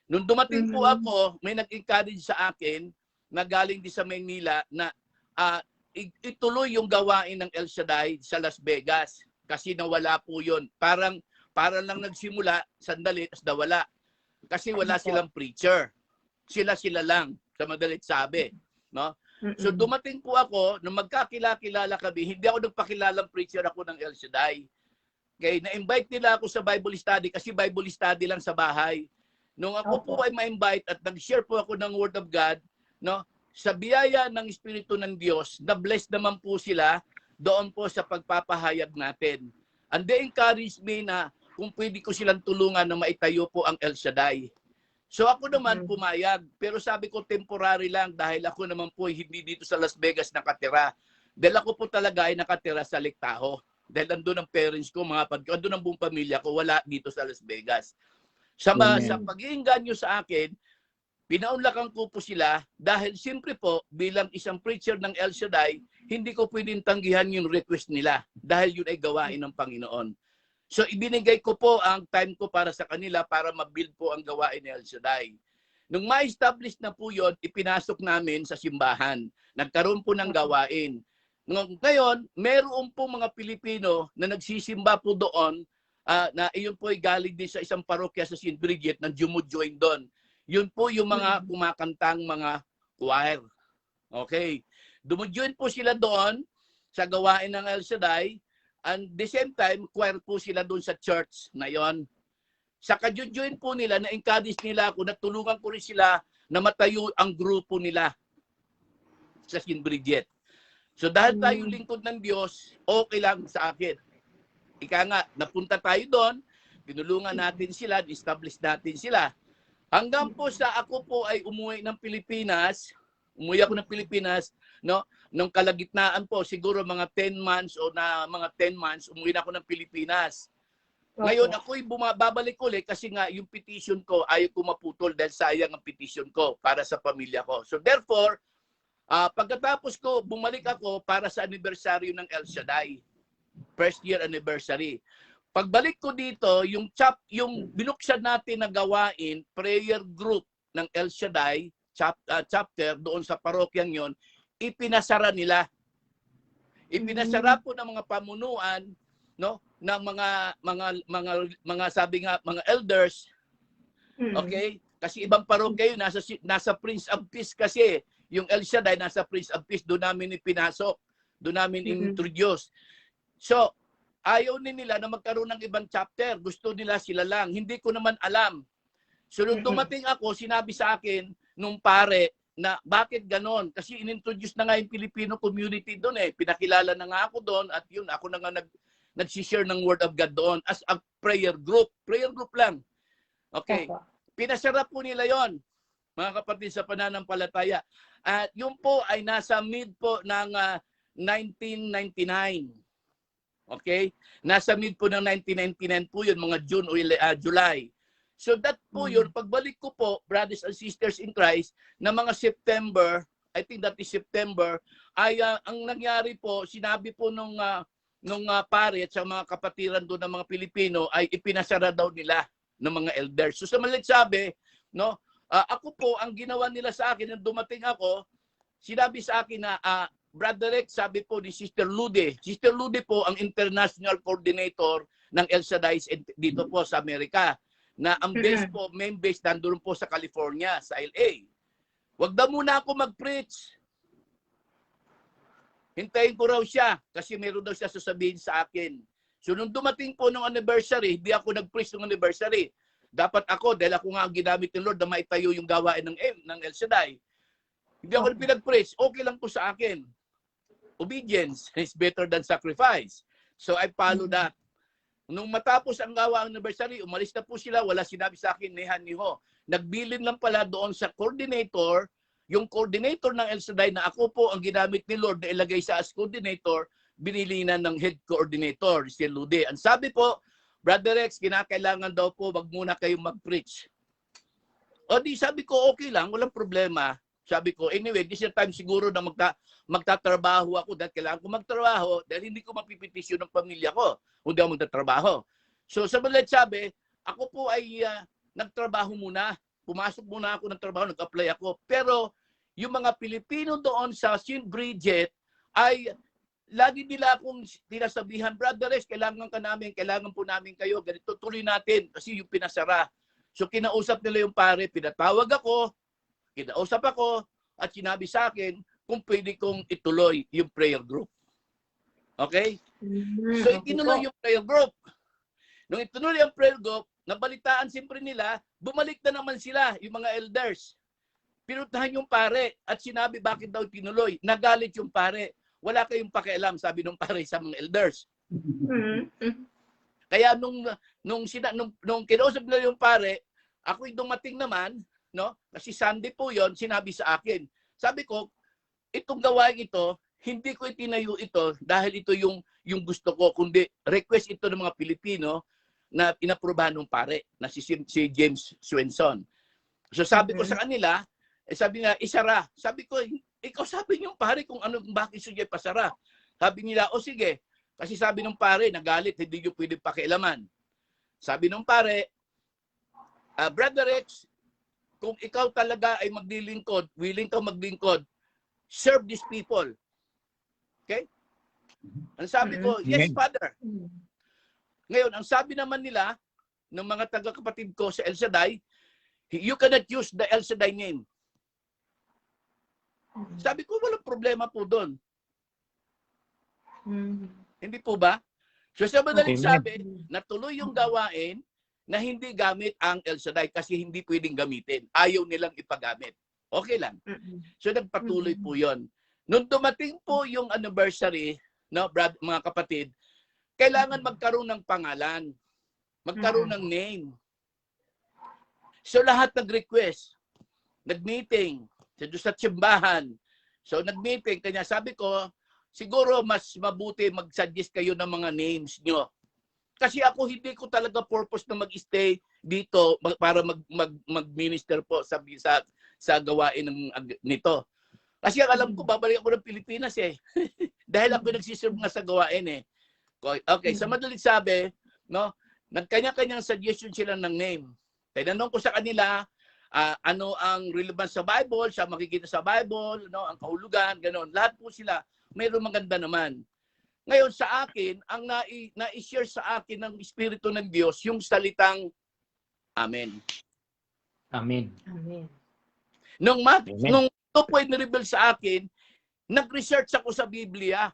Nung dumating po ako, may nag-encourage sa akin na galing din sa Maynila na ituloy yung gawain ng El Shaddai sa Las Vegas. Kasi nawala po yun. Parang lang nagsimula, sandali, tas nawala. Kasi wala silang preacher. Sila lang, sa madalit sabi. No? So dumating po ako, nung magkakilala kami, hindi ako nagpakilalang preacher ako ng El Shaddai. Okay, na-invite nila ako sa Bible study kasi Bible study lang sa bahay. Nung ako po ay ma-invite at nag-share po ako ng Word of God, no, sa biyaya ng Espiritu ng Diyos, na-bless naman po sila doon po sa pagpapahayag natin. And they encouraged me na kung pwede ko silang tulungan na maitayo po ang El Shaddai. So ako naman pumayag, pero sabi ko temporary lang dahil ako naman po hindi dito sa Las Vegas nakatira. Dahil ako po talaga ay nakatira sa Lake Tahoe. Dahil andun ang parents ko, andun ang buong pamilya ko, wala dito sa Las Vegas. Sa pag-iinggan nyo sa akin, pinaunlakan ko po sila dahil siyempre po bilang isang preacher ng El Shaddai, hindi ko pwedeng tanggihan yung request nila dahil yun ay gawain ng Panginoon. So ibinigay ko po ang time ko para sa kanila para ma-build po ang gawain ni El Shaddai. Nung ma-establish na po yun, ipinasok namin sa simbahan. Nagkaroon po ng gawain. Ngayon, meron po mga Pilipino na nagsisimba po doon na iyon po ay galing din sa isang parokya sa St. Bridget na jumujoin doon. Yun po yung mga kumakantang mga choir. Okay. Dumujoin po sila doon sa gawain ng El Shaddai. And the same time, choir po sila doon sa church na yon. Sa kajujuin po nila, na-encourage nila ako, natulungan ko rin sila na matayo ang grupo nila sa St. Bridget. So dahil tayo lingkod ng Diyos, okay lang sa akin. Ika nga, napunta tayo doon, tinulungan natin sila, establish natin sila. Hanggang po sa ako po ay umuwi ng Pilipinas, no? Nung kalagitnaan po, siguro mga 10 months o na mga 10 months, umuwi na ako ng Pilipinas. Ngayon, ako'y babalik ulit kasi nga yung petition ko ayaw ko maputol dahil sayang ang petition ko para sa pamilya ko. So therefore, pagkatapos ko, bumalik ako para sa anibersaryo ng El Shaddai. First year anniversary. Pagbalik ko dito, yung binuksan natin na gawain, prayer group ng El Shaddai, chapter doon sa parokyang yon, ipinasara nila. Ipinasara po ng mga pamunuan, no, ng mga sabi nga mga elders. Okay? Kasi ibang parokya yun, nasa Prince of Peace kasi. Yung El Shaddai nasa Prince of Peace, doon namin ipinasok, doon namin introduce. So, ayaw nila na magkaroon ng ibang chapter. Gusto nila sila lang. Hindi ko naman alam. So, nung dumating ako, sinabi sa akin nung pare na bakit ganon? Kasi inintroduce na nga yung Filipino community doon eh. Pinakilala na nga ako doon at yun, ako na nga nagsishare ng Word of God doon as a prayer group. Prayer group lang. Okay. Pinasara po nila yon, mga kapatid sa pananampalataya. At yun po ay nasa mid po ng 1999. Okay? Nasa mid po ng 1999 po yun, mga June o July. So that po yun, pagbalik ko po, brothers and sisters in Christ, na mga September, I think that is September, ay ang nangyari po, sinabi po nung pare at sa mga kapatiran doon ng mga Pilipino, ay ipinasara daw nila ng mga elders. So sa malit sabi, no, ako po, ang ginawa nila sa akin, nung dumating ako, sinabi sa akin na, Brother Rex, sabi po ni Sister Lude. Sister Lude po ang international coordinator ng El Shaddai dito po sa Amerika. Na ang base po, main base, nandun po sa California, sa LA. Wag daw muna ako mag-preach. Hintayin ko raw siya kasi meron daw siya sasabihin sa akin. So nung dumating po ng anniversary, hindi ako nag-preach ng anniversary. Dapat ako, dahil ako nga ang ginamit ng Lord na maitayo yung gawain ng El Shaddai. Hindi ako pinag-preach. Okay lang po sa akin. Obedience is better than sacrifice. So I follow that. Nung matapos ang gawa anniversary, umalis na po sila, wala sinabi sa akin, nihan niho. Nagbilin lang pala doon sa coordinator, yung coordinator ng El Shaddai na ako po ang ginamit ni Lord na ilagay sa as coordinator, binili na ng head coordinator, si Lude. Ang sabi po, Brother Rex, kinakailangan daw po wag muna kayong mag-preach. O di sabi ko, okay lang, walang problema. Sabi ko, anyway, this is the time siguro na magtatrabaho ako dahil kailangan ko magtrabaho dahil hindi ko mapipitisyon ng pamilya ko kung di ako magtatrabaho. So sa madalit sabi, ako po ay nagtrabaho muna. Pumasok muna ako ng trabaho, nag-apply ako. Pero yung mga Pilipino doon sa St. Bridget ay lagi nila akong tinasabihan, Brother Rex, kailangan po namin kayo, ganito, tuloy natin kasi yung pinasara. So kinausap nila yung pare, pinatawag ako, kinausap ako, at sinabi sa akin kung pwede kong ituloy yung prayer group. Okay? So itinuloy yung prayer group. Nung ituloy yung prayer group, nabalitaan siyempre nila, bumalik na naman sila, yung mga elders. Pinuntahan yung pare at sinabi bakit daw tinuloy. Nagalit yung pare. Wala kayong pakialam, sabi nung pare sa mga elders. Kaya nung kinausap nila yung pare, ako yung dumating naman, no? Kasi Sunday po yon, sinabi sa akin. Sabi ko, itong gawain ito, hindi ko itinayo ito dahil ito yung gusto ko, kundi request ito ng mga Pilipino na inaprubahan ng pare na si James Swenson. So sabi ko sa kanila, sabi nga, isara. Sabi ko, ikaw sabi niyo pare kung bakit siya pasara. Sabi nila, o sige. Kasi sabi ng pare, nagalit, hindi niyo pwede pakialaman. Sabi ng pare, Brother Rex, kung ikaw talaga ay maglilingkod, willing ka maglingkod, serve these people. Okay? Ang sabi ko, yes, Father. Ngayon, ang sabi naman nila, ng mga taga-kapatid ko sa El Shaddai, you cannot use the El Shaddai name. Sabi ko, walang problema po doon. Hindi po ba? So sa madaling sabi, natuloy yung gawain na hindi gamit ang El Shaddai kasi hindi pwedeng gamitin. Ayaw nilang ipagamit. Okay lang. So nagpatuloy po yon. Nung dumating po yung anniversary, no, mga kapatid, kailangan magkaroon ng pangalan. Magkaroon ng name. So lahat nag-request. Nag-meeting. Sa tsimbahan. So nag-meeting. Kanya sabi ko, siguro mas mabuti mag-suggest kayo ng mga names nyo. Kasi ako hindi ko talaga purpose na mag-stay dito para mag-minister po sa gawain nito. Kasi alam ko, babalik ako ng Pilipinas eh. Dahil ako nagsiserve nga sa gawain eh. Okay, sa madaling sabi, no, nagkanya-kanyang suggestion sila ng name. Tinanong ko sa kanila, ano ang relevance sa Bible, sa makikita sa Bible, no, ang kahulugan, gano'n. Lahat po sila, mayroong maganda naman. Ngayon sa akin, ang na-share sa akin ng Espiritu ng Diyos, yung salitang Amen. Amen. Amen. Nung ito po ay nireveal sa akin, nag-research ako sa Biblia.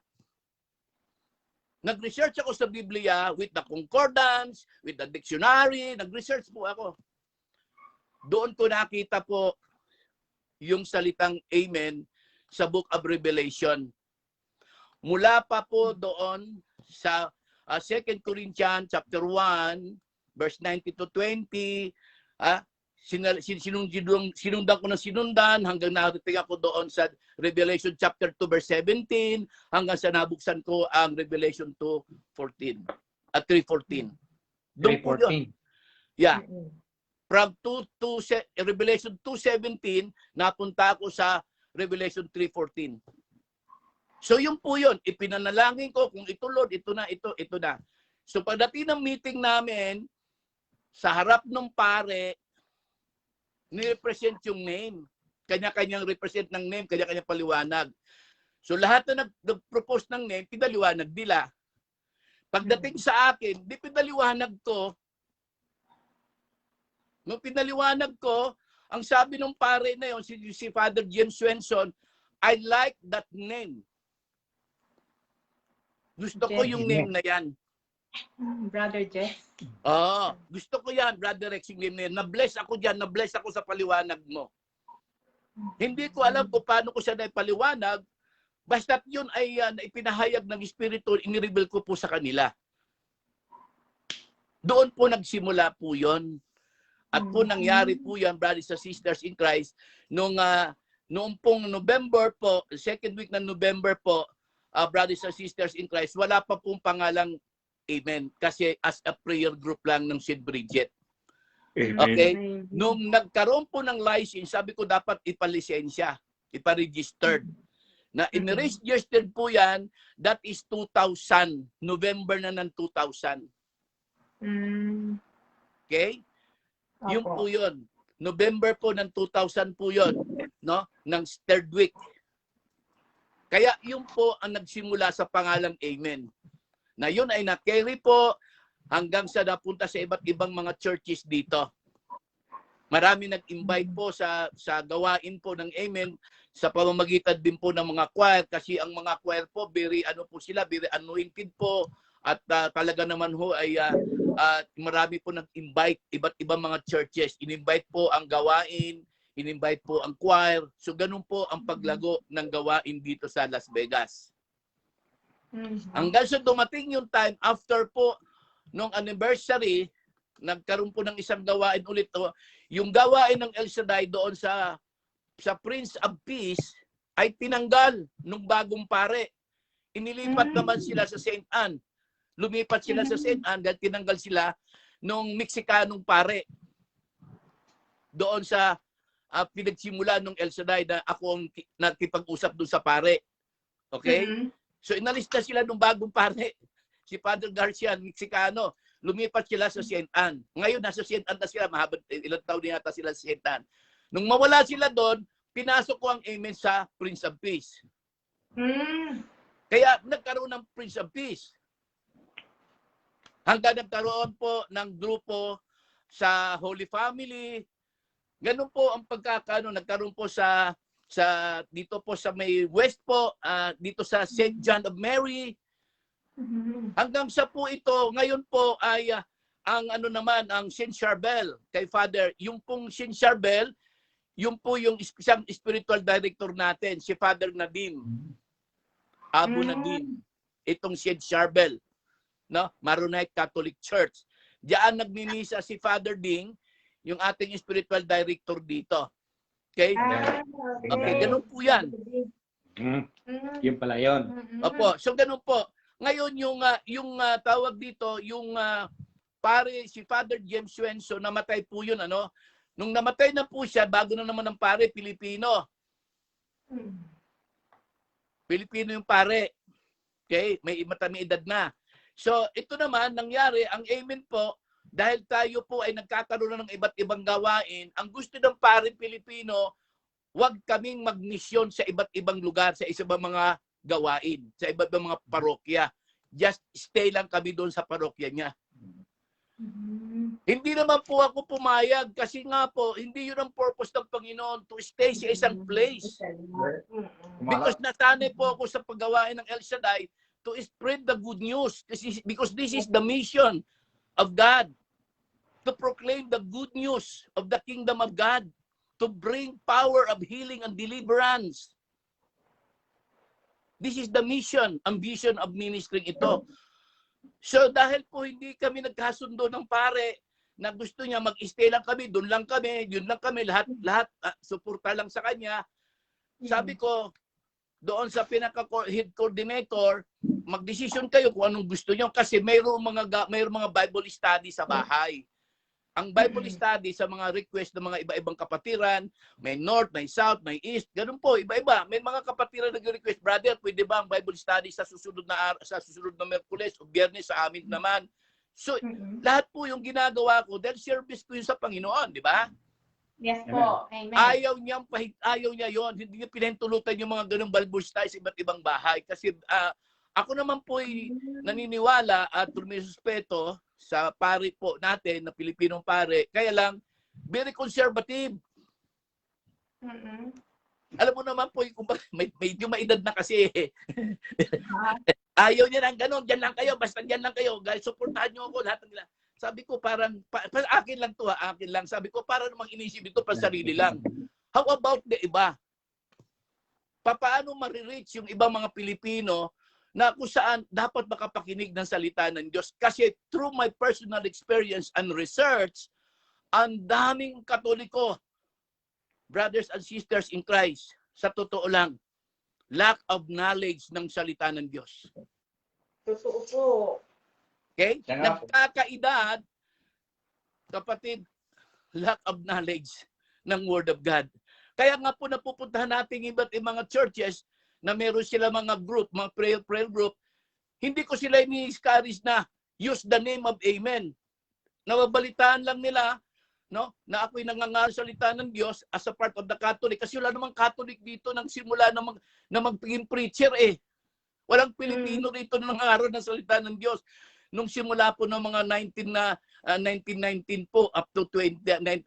Nag-research ako sa Biblia with the concordance, with the dictionary. Nag-research po ako. Doon ko nakita po yung salitang Amen sa Book of Revelation. Mula pa po doon sa 2 Corinthians chapter 1, verse 19 to 20, sinundan ko ng sinundan hanggang narating ako doon sa Revelation chapter 2, verse 17, hanggang sa nabuksan ko ang Revelation 2:14 at 3:14. Doon po yun. Yeah. From Revelation 2:17, napunta ako sa Revelation 3:14. So yun po yun. Ipinanalangin ko kung ito Lord, ito na. So pagdating ng meeting namin, sa harap ng pare, ni-represent yung name. Kanya-kanyang represent ng name, kanya-kanyang paliwanag. So lahat na nag-propose ng name, pinaliwanag nila. Pagdating sa akin, di pinaliwanag ko. Nung pinaliwanag ko, ang sabi ng pare na yun, si Father James Swenson, I like that name. Gusto ko yung name na yan. Brother Jeff. Gusto ko yan, Brother Rex, yung name na yan. Na-bless ako dyan, na-bless ako sa paliwanag mo. Hindi ko alam kung paano ko siya naipaliwanag, basta't yun ay ipinahayag ng Espiritu, inireveal ko po sa kanila. Doon po nagsimula po yun. At po nangyari po yan, brothers and sisters in Christ, nung noong pong November po, second week ng November po, brothers and sisters in Christ, wala pa pong pangalang Amen. Kasi as a prayer group lang ng St. Bridget. Okay? Nung nagkaroon po ng license, sabi ko dapat ipalisensya, ipa-registered. Na in-registered po yan, that is 2000. November na ng 2000. Okay? Yung po yun. November po ng 2000 po yun. No? Ng third week. Kaya yun po ang nagsimula sa pangalang Amen. Na yun ay na-carry po hanggang sa napunta sa iba't ibang mga churches dito. Marami nag-invite po sa gawain po ng Amen sa pamamagitan din po ng mga choir kasi ang mga choir po very anointed po at talaga naman ho ay marami po nag-invite iba't ibang mga churches. In-invite po ang gawain, in-invite po ang choir. So ganun po ang paglago ng gawain dito sa Las Vegas. Hanggang sa dumating yung time after po nung anniversary, nagkaroon po ng isang gawain ulit. Yung gawain ng El Shaddai doon sa Prince of Peace ay tinanggal nung bagong pare. Inilipat naman sila sa St. Anne. Lumipat sila sa St. Anne dahil tinanggal sila nung Mexicanong pare. Doon sa pinagsimula nung El Shaddai na ako ang nakipag-usap doon sa pare. Okay? So inalis na sila nung bagong pare. Si Father Garcia, Mexicano. Lumipat sila sa St. Anne. Ngayon, nasa St. Anne na sila. Ilang taon na yata sila sa St. Anne. Nung mawala sila doon, pinasok ko ang Amen sa Prince of Peace. Kaya nagkaroon ng Prince of Peace. Hanggang nagkaroon po ng grupo sa Holy Family. Ganun po ang pagkakano. Nagkaroon po dito po sa may West po, dito sa St. John of Mary. Hanggang sa po ito, ngayon po ay ang ang St. Charbel kay Father. Yung pong St. Charbel, yung po yung isang spiritual director natin, si Father Nadim. Abu Nadim. Itong St. Charbel, no? Maronite Catholic Church. Diyan nagmimisa si Father Ding, yung ating spiritual director dito. Okay? Okay, ganun po yan. Yun pala yun. Opo, so ganun po. Ngayon yung tawag dito, yung pare si Father James Swenson, namatay po yun Nung namatay na po siya, bago na naman ang pare Pilipino. Pilipino yung pare. Okay, may edad na. So ito naman nangyari, ang Amen po, dahil tayo po ay nagkakaroon ng iba't ibang gawain, ang gusto ng pare Pilipino, huwag kaming magmisyon sa iba't ibang lugar, sa ibang mga gawain, sa iba't ibang mga parokya. Just stay lang kami doon sa parokya niya. Hindi naman po ako pumayag kasi nga po, hindi yun ang purpose ng Panginoon to stay sa isang place. Because nasanay po ako sa paggawain ng El Shaddai to spread the good news. Because this is the mission of God. To proclaim the good news of the kingdom of God. To bring power of healing and deliverance. This is the mission, ambition of ministering ito. So dahil po hindi kami nagkasundo ng pare na gusto niya mag-stay lang kami, doon lang kami, yun lang kami, lahat suporta lang sa kanya. Sabi ko, doon sa pinaka-head coordinator, mag-decision kayo kung anong gusto niyo kasi mayroong mga Bible study sa bahay. Ang Bible study sa mga request ng mga iba-ibang kapatiran, may North, may South, may East, ganun po, iba-iba. May mga kapatiran nag-request, brother, pwede ba ang Bible study sa susunod na Miyerkules o Biyernes sa amin naman? So, lahat po yung ginagawa ko, dahil service ko yun sa Panginoon, di ba? Yes po. Amen. Ayaw niya yon. Hindi niya pinahintulutan yung mga ganung Bible study sa iba't ibang bahay. Kasi ako naman po ay naniniwala at rumispeto sa pare po natin, na Pilipinong pare. Kaya lang, very conservative. Alam mo naman po, medyo maedad na kasi. Ayaw niya ng ganun, dyan lang kayo, basta dyan lang kayo. Guys, supportahan niyo ako, lahat nila. Sabi ko parang, akin lang to akin lang. Sabi ko, para namang inisip ito pa sarili lang. How about the iba? Paano marireach yung ibang mga Pilipino na kung saan dapat makapakinig ng salita ng Diyos? Kasi through my personal experience and research, ang daming Katoliko, brothers and sisters in Christ, sa totoo lang, lack of knowledge ng salita ng Diyos. Totoo po. Okay? Siya nga po. Nagkakaedad, kapatid, lack of knowledge ng Word of God. Kaya nga po napupuntahan natin iba't ibang mga churches na meron sila mga group, mga prayer group, hindi ko sila ini-discourage na use the name of Amen. Nababalitaan lang nila, no, na ako'y nangangasalita ng Diyos as a part of the Catholic. Kasi wala namang Catholic dito nang simula na magpiging preacher eh. Walang Pilipino rito na nangaral ng salita ng Diyos. Nung simula po ng mga 1919 po up to 2020.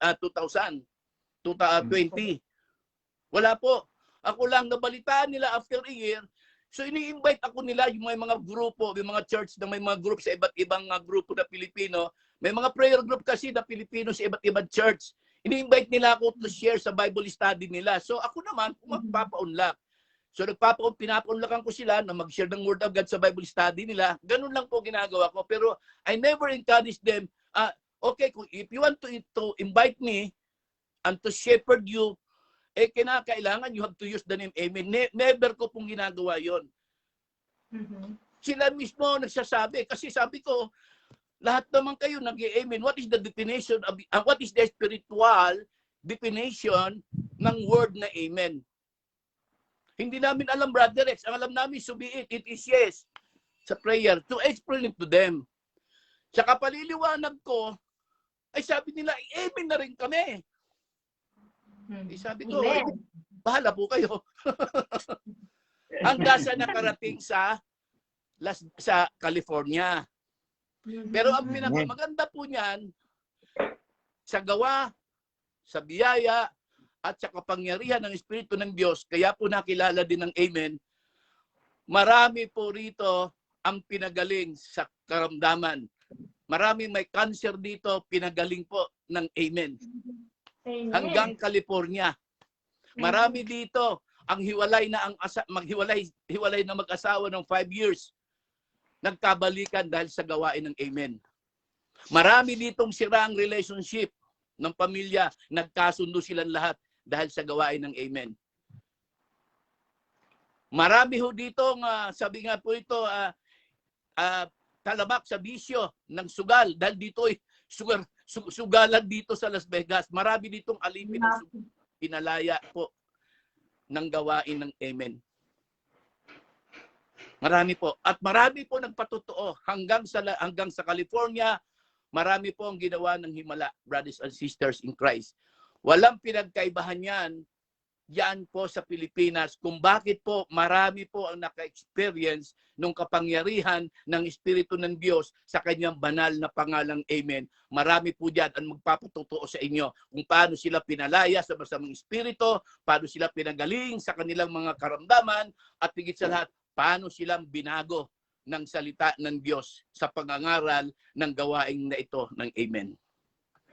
Wala po. Ako lang nabalitaan nila after a year. So ini-invite ako nila yung mga grupo, yung mga church na may mga group sa iba't ibang grupo na Pilipino. May mga prayer group kasi na Pilipino sa iba't ibang church. Ini-invite nila ako to share sa Bible study nila. So ako naman, magpapaunlak. So pinapaunlakan ko sila na mag-share ng Word of God sa Bible study nila. Ganun lang po ginagawa ko. Pero I never encourage them, okay, if you want to invite me and to shepherd you, kailangan you have to use the name Amen. Never ko pong ginagawa yon. Sila mismo nagsasabi. Kasi sabi ko, lahat naman kayo nag-Amen. What is the definition of, what is the spiritual definition ng word na Amen? Hindi namin alam, Brother Rex. Ang alam namin, subiit, it is yes. Sa prayer, to explain it to them. Sa kapaliliwanag ko, ay sabi nila, Amen na rin kami. Sabi ko, bahala po kayo. Hanggang sa nakarating sa California. Pero ang pinakamaganda po niyan, sa gawa, sa biyaya, at sa kapangyarihan ng Espiritu ng Diyos, kaya po nakilala din ng Amen, marami po rito ang pinagaling sa karamdaman. Marami may cancer dito, pinagaling po ng Amen. Hanggang California. Marami dito ang hiwalay na hiwalay na mag-asawa ng 5 years. Nagkabalikan dahil sa gawain ng Amen. Marami ditong sirang relationship ng pamilya, nagkasundo silang lahat dahil sa gawain ng Amen. Marami ho dito, sabi nga po ito, talamak sa bisyo ng sugal dahil dito ay sugalan dito sa Las Vegas. Marami ditong alipin ng sugal, pinalaya po ng gawain ng Amen. Marami po. At marami po nagpatotoo hanggang sa California, marami po ang ginawa ng himala, brothers and sisters in Christ. Walang pinagkaibahan yan po sa Pilipinas kung bakit po marami po ang naka-experience ng kapangyarihan ng Espiritu ng Diyos sa kanyang banal na pangalang Amen. Marami po dyan ang magpapatotoo sa inyo kung paano sila pinalaya sa masamang espiritu, paano sila pinagaling sa kanilang mga karamdaman, at higit sa lahat, paano silang binago ng salita ng Diyos sa pangangaral ng gawain na ito ng Amen.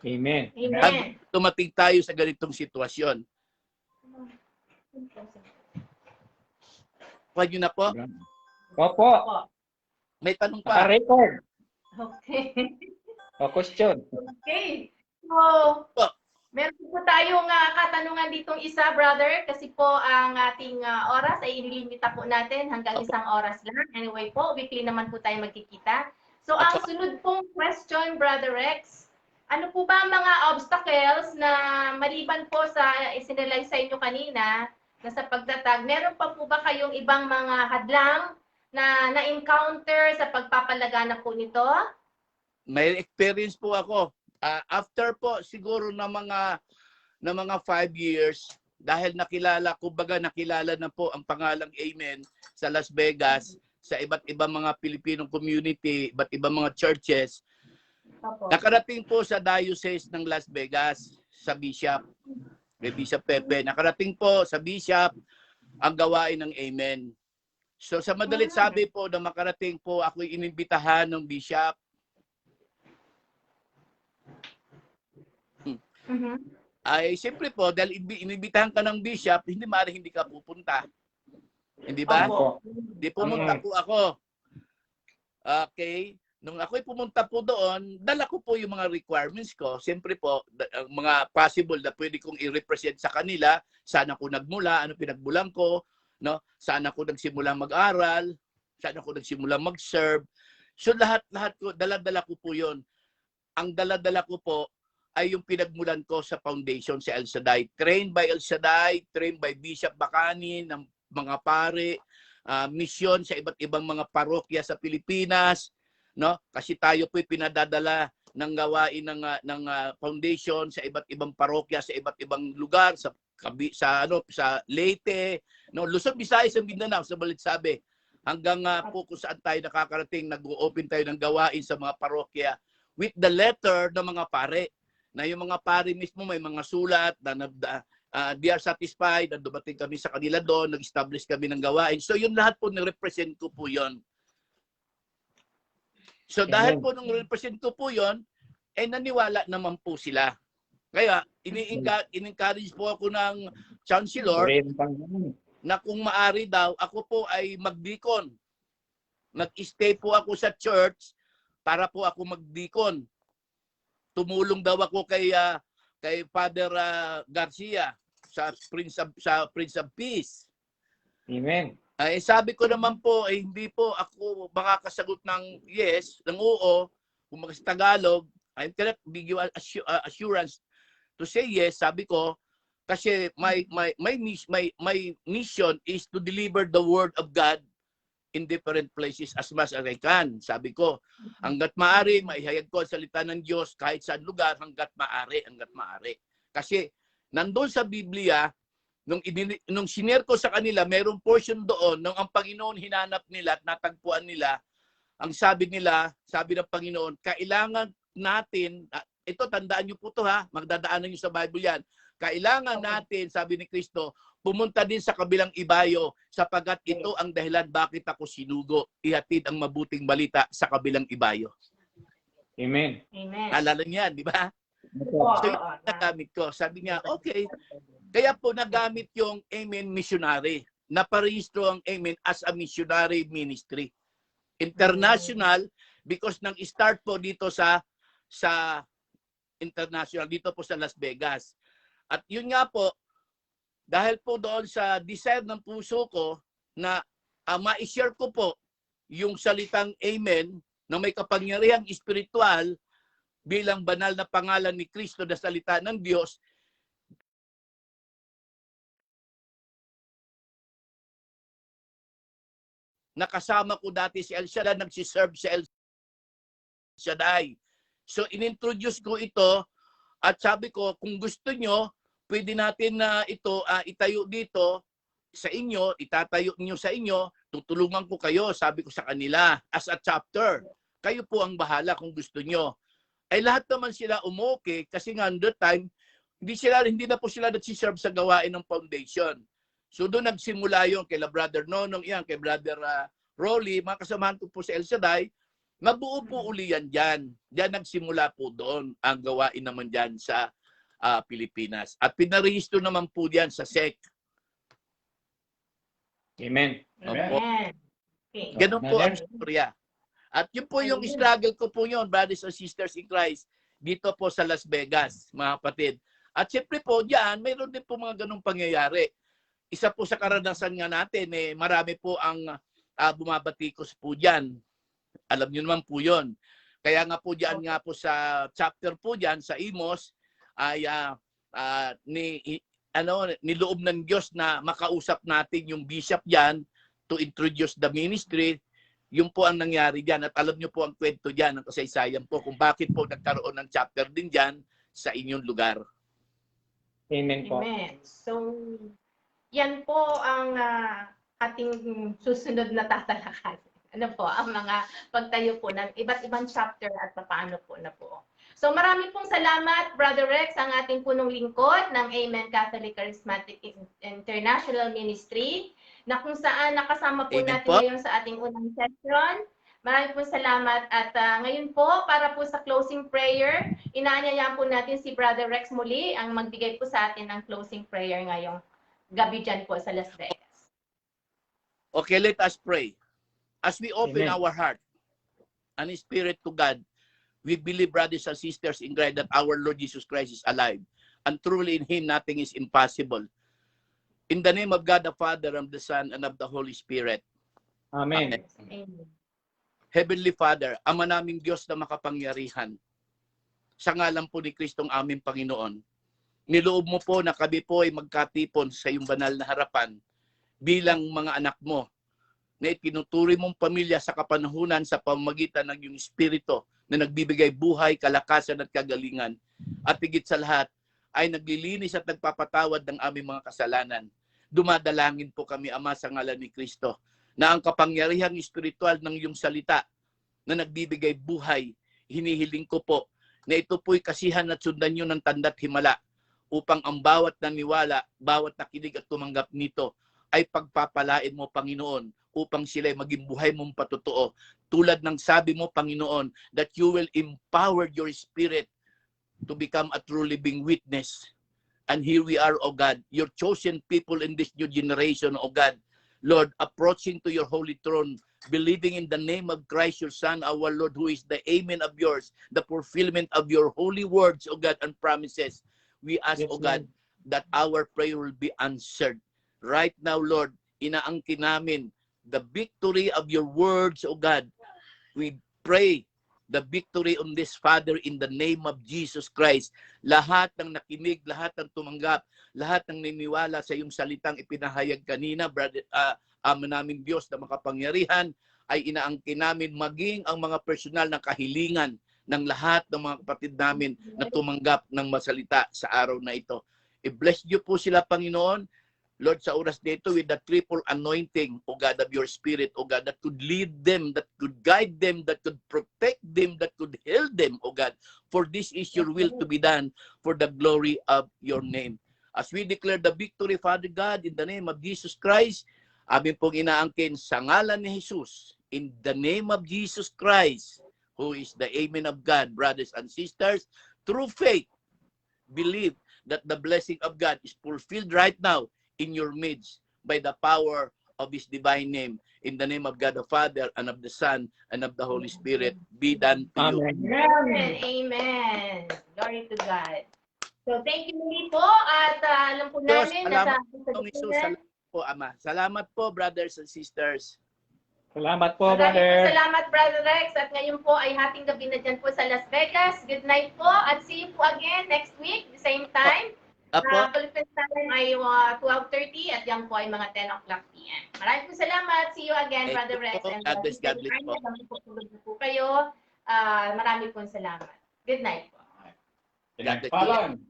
Amen. Amen. Tumating tayo sa ganitong sitwasyon. Pwede nyo na po? Opo. May tanong pa. Record. Okay. O question. Okay. So, meron po tayong katanungan ditong isa, brother, kasi po ang ating oras ay inilimita po natin hanggang 1 oras lang. Anyway po, weekly naman po tayo magkikita. So, ang sunod pong question, Brother Rex, ano po ba ang mga obstacles na maliban po sa isinilay sa inyo kanina na sa pagtatag, meron pa po ba kayong ibang mga hadlang na na-encounter sa pagpapalagana po nito? May experience po ako. After po siguro na mga 5 years, dahil nakilala na po ang pangalang Amen sa Las Vegas, sa iba't ibang mga Filipino community, iba't ibang mga churches. Nakarating po sa Diocese ng Las Vegas, sa Bishop, may Bishop Pepe. Nakarating po sa Bishop ang gawain ng Amen. So sa madalit sabi po na makarating po, ako'y inimbitahan ng Bishop. Ay siyempre po, dahil inibitahan ka ng Bishop, hindi maaaring hindi ka pupunta. Hindi ba? Di pumunta po ako. Okay. nung ako'y pumunta po doon, dala ko po yung mga requirements ko. Siyempre po, ang mga possible na pwede kong i-represent sa kanila, saan ako nagmula, ano pinagmulan ko, no? Saan ako nagsimula mag-aral, saan ako nagsimula mag-serve. So lahat ko, dala-dala ko po yun. Ang dala-dala ko po ay yung pinagmulan ko sa foundation sa El Shaddai. Trained by El Shaddai, trained by Bishop Bacani, ng mga pare, misyon sa iba't ibang mga parokya sa Pilipinas, no? Kasi tayo po'y pinadadala ng gawain ng foundation sa iba't ibang parokya sa iba't ibang lugar sa Leyte, no, Luzon, Visayas, and Mindanao, sa Balitsabe, hanggang po kung saan tayo nakakarating, nag-open tayo ng gawain sa mga parokya with the letter ng mga pare, na yung mga pare mismo may mga sulat na they are satisfied na dumating kami sa kanila doon, nag-establish kami ng gawain. So yun lahat po ni-represent ko po yun. So dahil po nung represent ko po yun, naniwala naman po sila. Kaya in-encourage po ako ng chancellor na kung maari daw, ako po ay magdikon. Mag-stay po ako sa church para po ako magdikon. Tumulong daw ako kay Father Garcia sa Prince of Peace. Amen. Sabi ko naman po, hindi po ako makakasagot ng yes, ng oo, kung sa Tagalog, I cannot give you assurance to say yes, sabi ko, kasi my mission is to deliver the word of God in different places as much as I can. Sabi ko, hanggat maaari, maihayag ko ang salita ng Diyos kahit saan lugar, hanggat maaari. Kasi nandun sa Biblia, nung sinare ko sa kanila, mayroong portion doon, nung ang Panginoon hinanap nila at natagpuan nila, ang sabi ng Panginoon, kailangan natin, ito tandaan niyo po to ha, magdadaanan niyo sa Bible yan, kailangan natin, sabi ni Kristo, pumunta din sa kabilang ibayo sapagkat ito ang dahilan bakit ako sinugo, ihatid ang mabuting balita sa kabilang ibayo. Amen. Amen. Alala niya, di ba? Oo, So yun nagamit ko. Sabi niya, okay. Kaya po nagamit yung Amen Missionary. Naparehistro ang Amen as a missionary ministry. International, because nang start po dito sa international, dito po sa Las Vegas. At yun nga po, dahil po doon sa desire ng puso ko na ma-share ko po yung salitang Amen na may kapangyarihang espiritual bilang banal na pangalan ni Kristo na salita ng Diyos, nakasama ko dati si El Shaddai, nagsiserve si El Shaddai. So inintroduce ko ito at sabi ko, kung gusto nyo, pwede natin na ito itayo dito sa inyo, itatayo niyo sa inyo, tutulungan ko kayo, sabi ko sa kanila, as a chapter. Kayo po ang bahala kung gusto nyo. Ay lahat naman sila umuki kasi nga on that time, hindi na po sila nagsiserve sa gawain ng foundation. So doon nagsimula yung kay Brother Nonong, yan, kay Brother Rolly, mga kasamahan ko po sa El Shaddai, mabuo po uli yan dyan. Diyan nagsimula po doon ang gawain naman dyan sa Pilipinas. At pinarehistro naman po diyan sa SEC. Amen. Amen. Okay. Ganun po ang storya. At yun po yung struggle ko po yun, brothers and sisters in Christ, dito po sa Las Vegas, mga kapatid. At siyempre po diyan, mayroon din po mga ganung pangyayari. Isa po sa karanasan nga natin, marami po ang bumabatikos po diyan. Alam niyo naman po yun. Kaya nga po diyan nga po sa chapter po diyan sa Imos, ay niloob ng Diyos na makausap natin yung bishop diyan to introduce the ministry. Yun po ang nangyari diyan. At alam niyo po ang kwento diyan, ang kasaysayan po kung bakit po nagkaroon ng chapter din diyan sa inyong lugar. Amen po. Amen. So, yan po ang ating susunod na tatalakay. Ano po, ang mga pagtayo po ng iba't ibang chapter at paano po na po. So marami pong salamat, Brother Rex, ang ating punong lingkod ng Amen Catholic Charismatic International Ministry, na kung saan nakasama po natin ngayon sa ating unang session. Marami pong salamat at ngayon po, para po sa closing prayer, inaanyayaan po natin si Brother Rex muli ang magbigay po sa atin ng closing prayer ngayong gabi dyan po sa Las Vegas. Okay, let us pray. As we open Amen. our heart, and spirit to God, we believe, brothers and sisters in Christ, that our Lord Jesus Christ is alive. And truly in Him, nothing is impossible. In the name of God the Father, of the Son, and of the Holy Spirit. Amen. Amen. Heavenly Father, Ama naming Diyos na makapangyarihan, sa ngalan po ni Kristong aming Panginoon, niloob mo po na kami po ay magkatipon sa iyong banal na harapan bilang mga anak mo na itinuturi mong pamilya sa kapanahunan sa pamamagitan ng iyong Espiritu na nagbibigay buhay, kalakasan at kagalingan. At higit sa lahat ay naglilinis at nagpapatawad ng aming mga kasalanan. Dumadalangin po kami, Ama, sa ngalan ni Kristo, na ang kapangyarihang espiritual ng iyong salita na nagbibigay buhay, hinihiling ko po na ito po'y kasihan at sundan nyo ng tanda't himala upang ang bawat naniwala, bawat nakinig at tumanggap nito ay pagpapalain mo, Panginoon, upang sila ay maging buhay mong patotoo. Tulad ng sabi mo, Panginoon, that you will empower your spirit to become a true living witness. And here we are, O God, your chosen people in this new generation, O God, Lord, approaching to your holy throne, believing in the name of Christ, your Son, our Lord, who is the amen of yours, the fulfillment of your holy words, O God, and promises. We ask, Yes, O God, that our prayer will be answered. Right now, Lord, inaangkin namin the victory of your words, O God. We pray the victory on this, Father, in the name of Jesus Christ. Lahat ng nakinig, lahat ng tumanggap, lahat ng niniwala sa iyong salitang ipinahayag kanina, brother, Ama naming Diyos na makapangyarihan, ay inaangkin namin maging ang mga personal na kahilingan ng lahat ng mga kapatid namin na tumanggap ng masalita sa araw na ito. I-bless niyo po sila, Panginoon, Lord, sa oras dito with the triple anointing, O God, of your Spirit, O God, that could lead them, that could guide them, that could protect them, that could heal them, O God. For this is your will to be done for the glory of your name. As we declare the victory, Father God, in the name of Jesus Christ, amin pong inaangkin sa ngalan ni Jesus, in the name of Jesus Christ, who is the amen of God, brothers and sisters, through faith, believe that the blessing of God is fulfilled right now in your midst by the power of His divine name. In the name of God the Father, and of the Son, and of the Holy Spirit, be done to you. Amen. Amen. Amen. Glory to God. So, thank you muli po. At alam po Diyos, namin na salamat sa Panginoon Jesus. Salamat po, Ama. Salamat po, brothers and sisters. Salamat po, Maraming brother. salamat, Brother Rex. At ngayon po ay hating gabi na dyan po sa Las Vegas. Good night po. At see you po again next week, the same time. Apo, Philippine time ay 12:30 at yan po ay mga 10 o'clock p.m. Maraming po salamat. See you again, Thank Brother you Rex. po. And God bless, God bless po. tulog na po kayo. Marami po salamat. Good night po. Palang.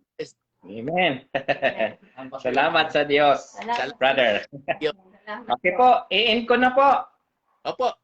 Amen. Amen. Salamat sa Diyos, Salamat. brother. Salamat. Okay po, i-end ko na po. Opo.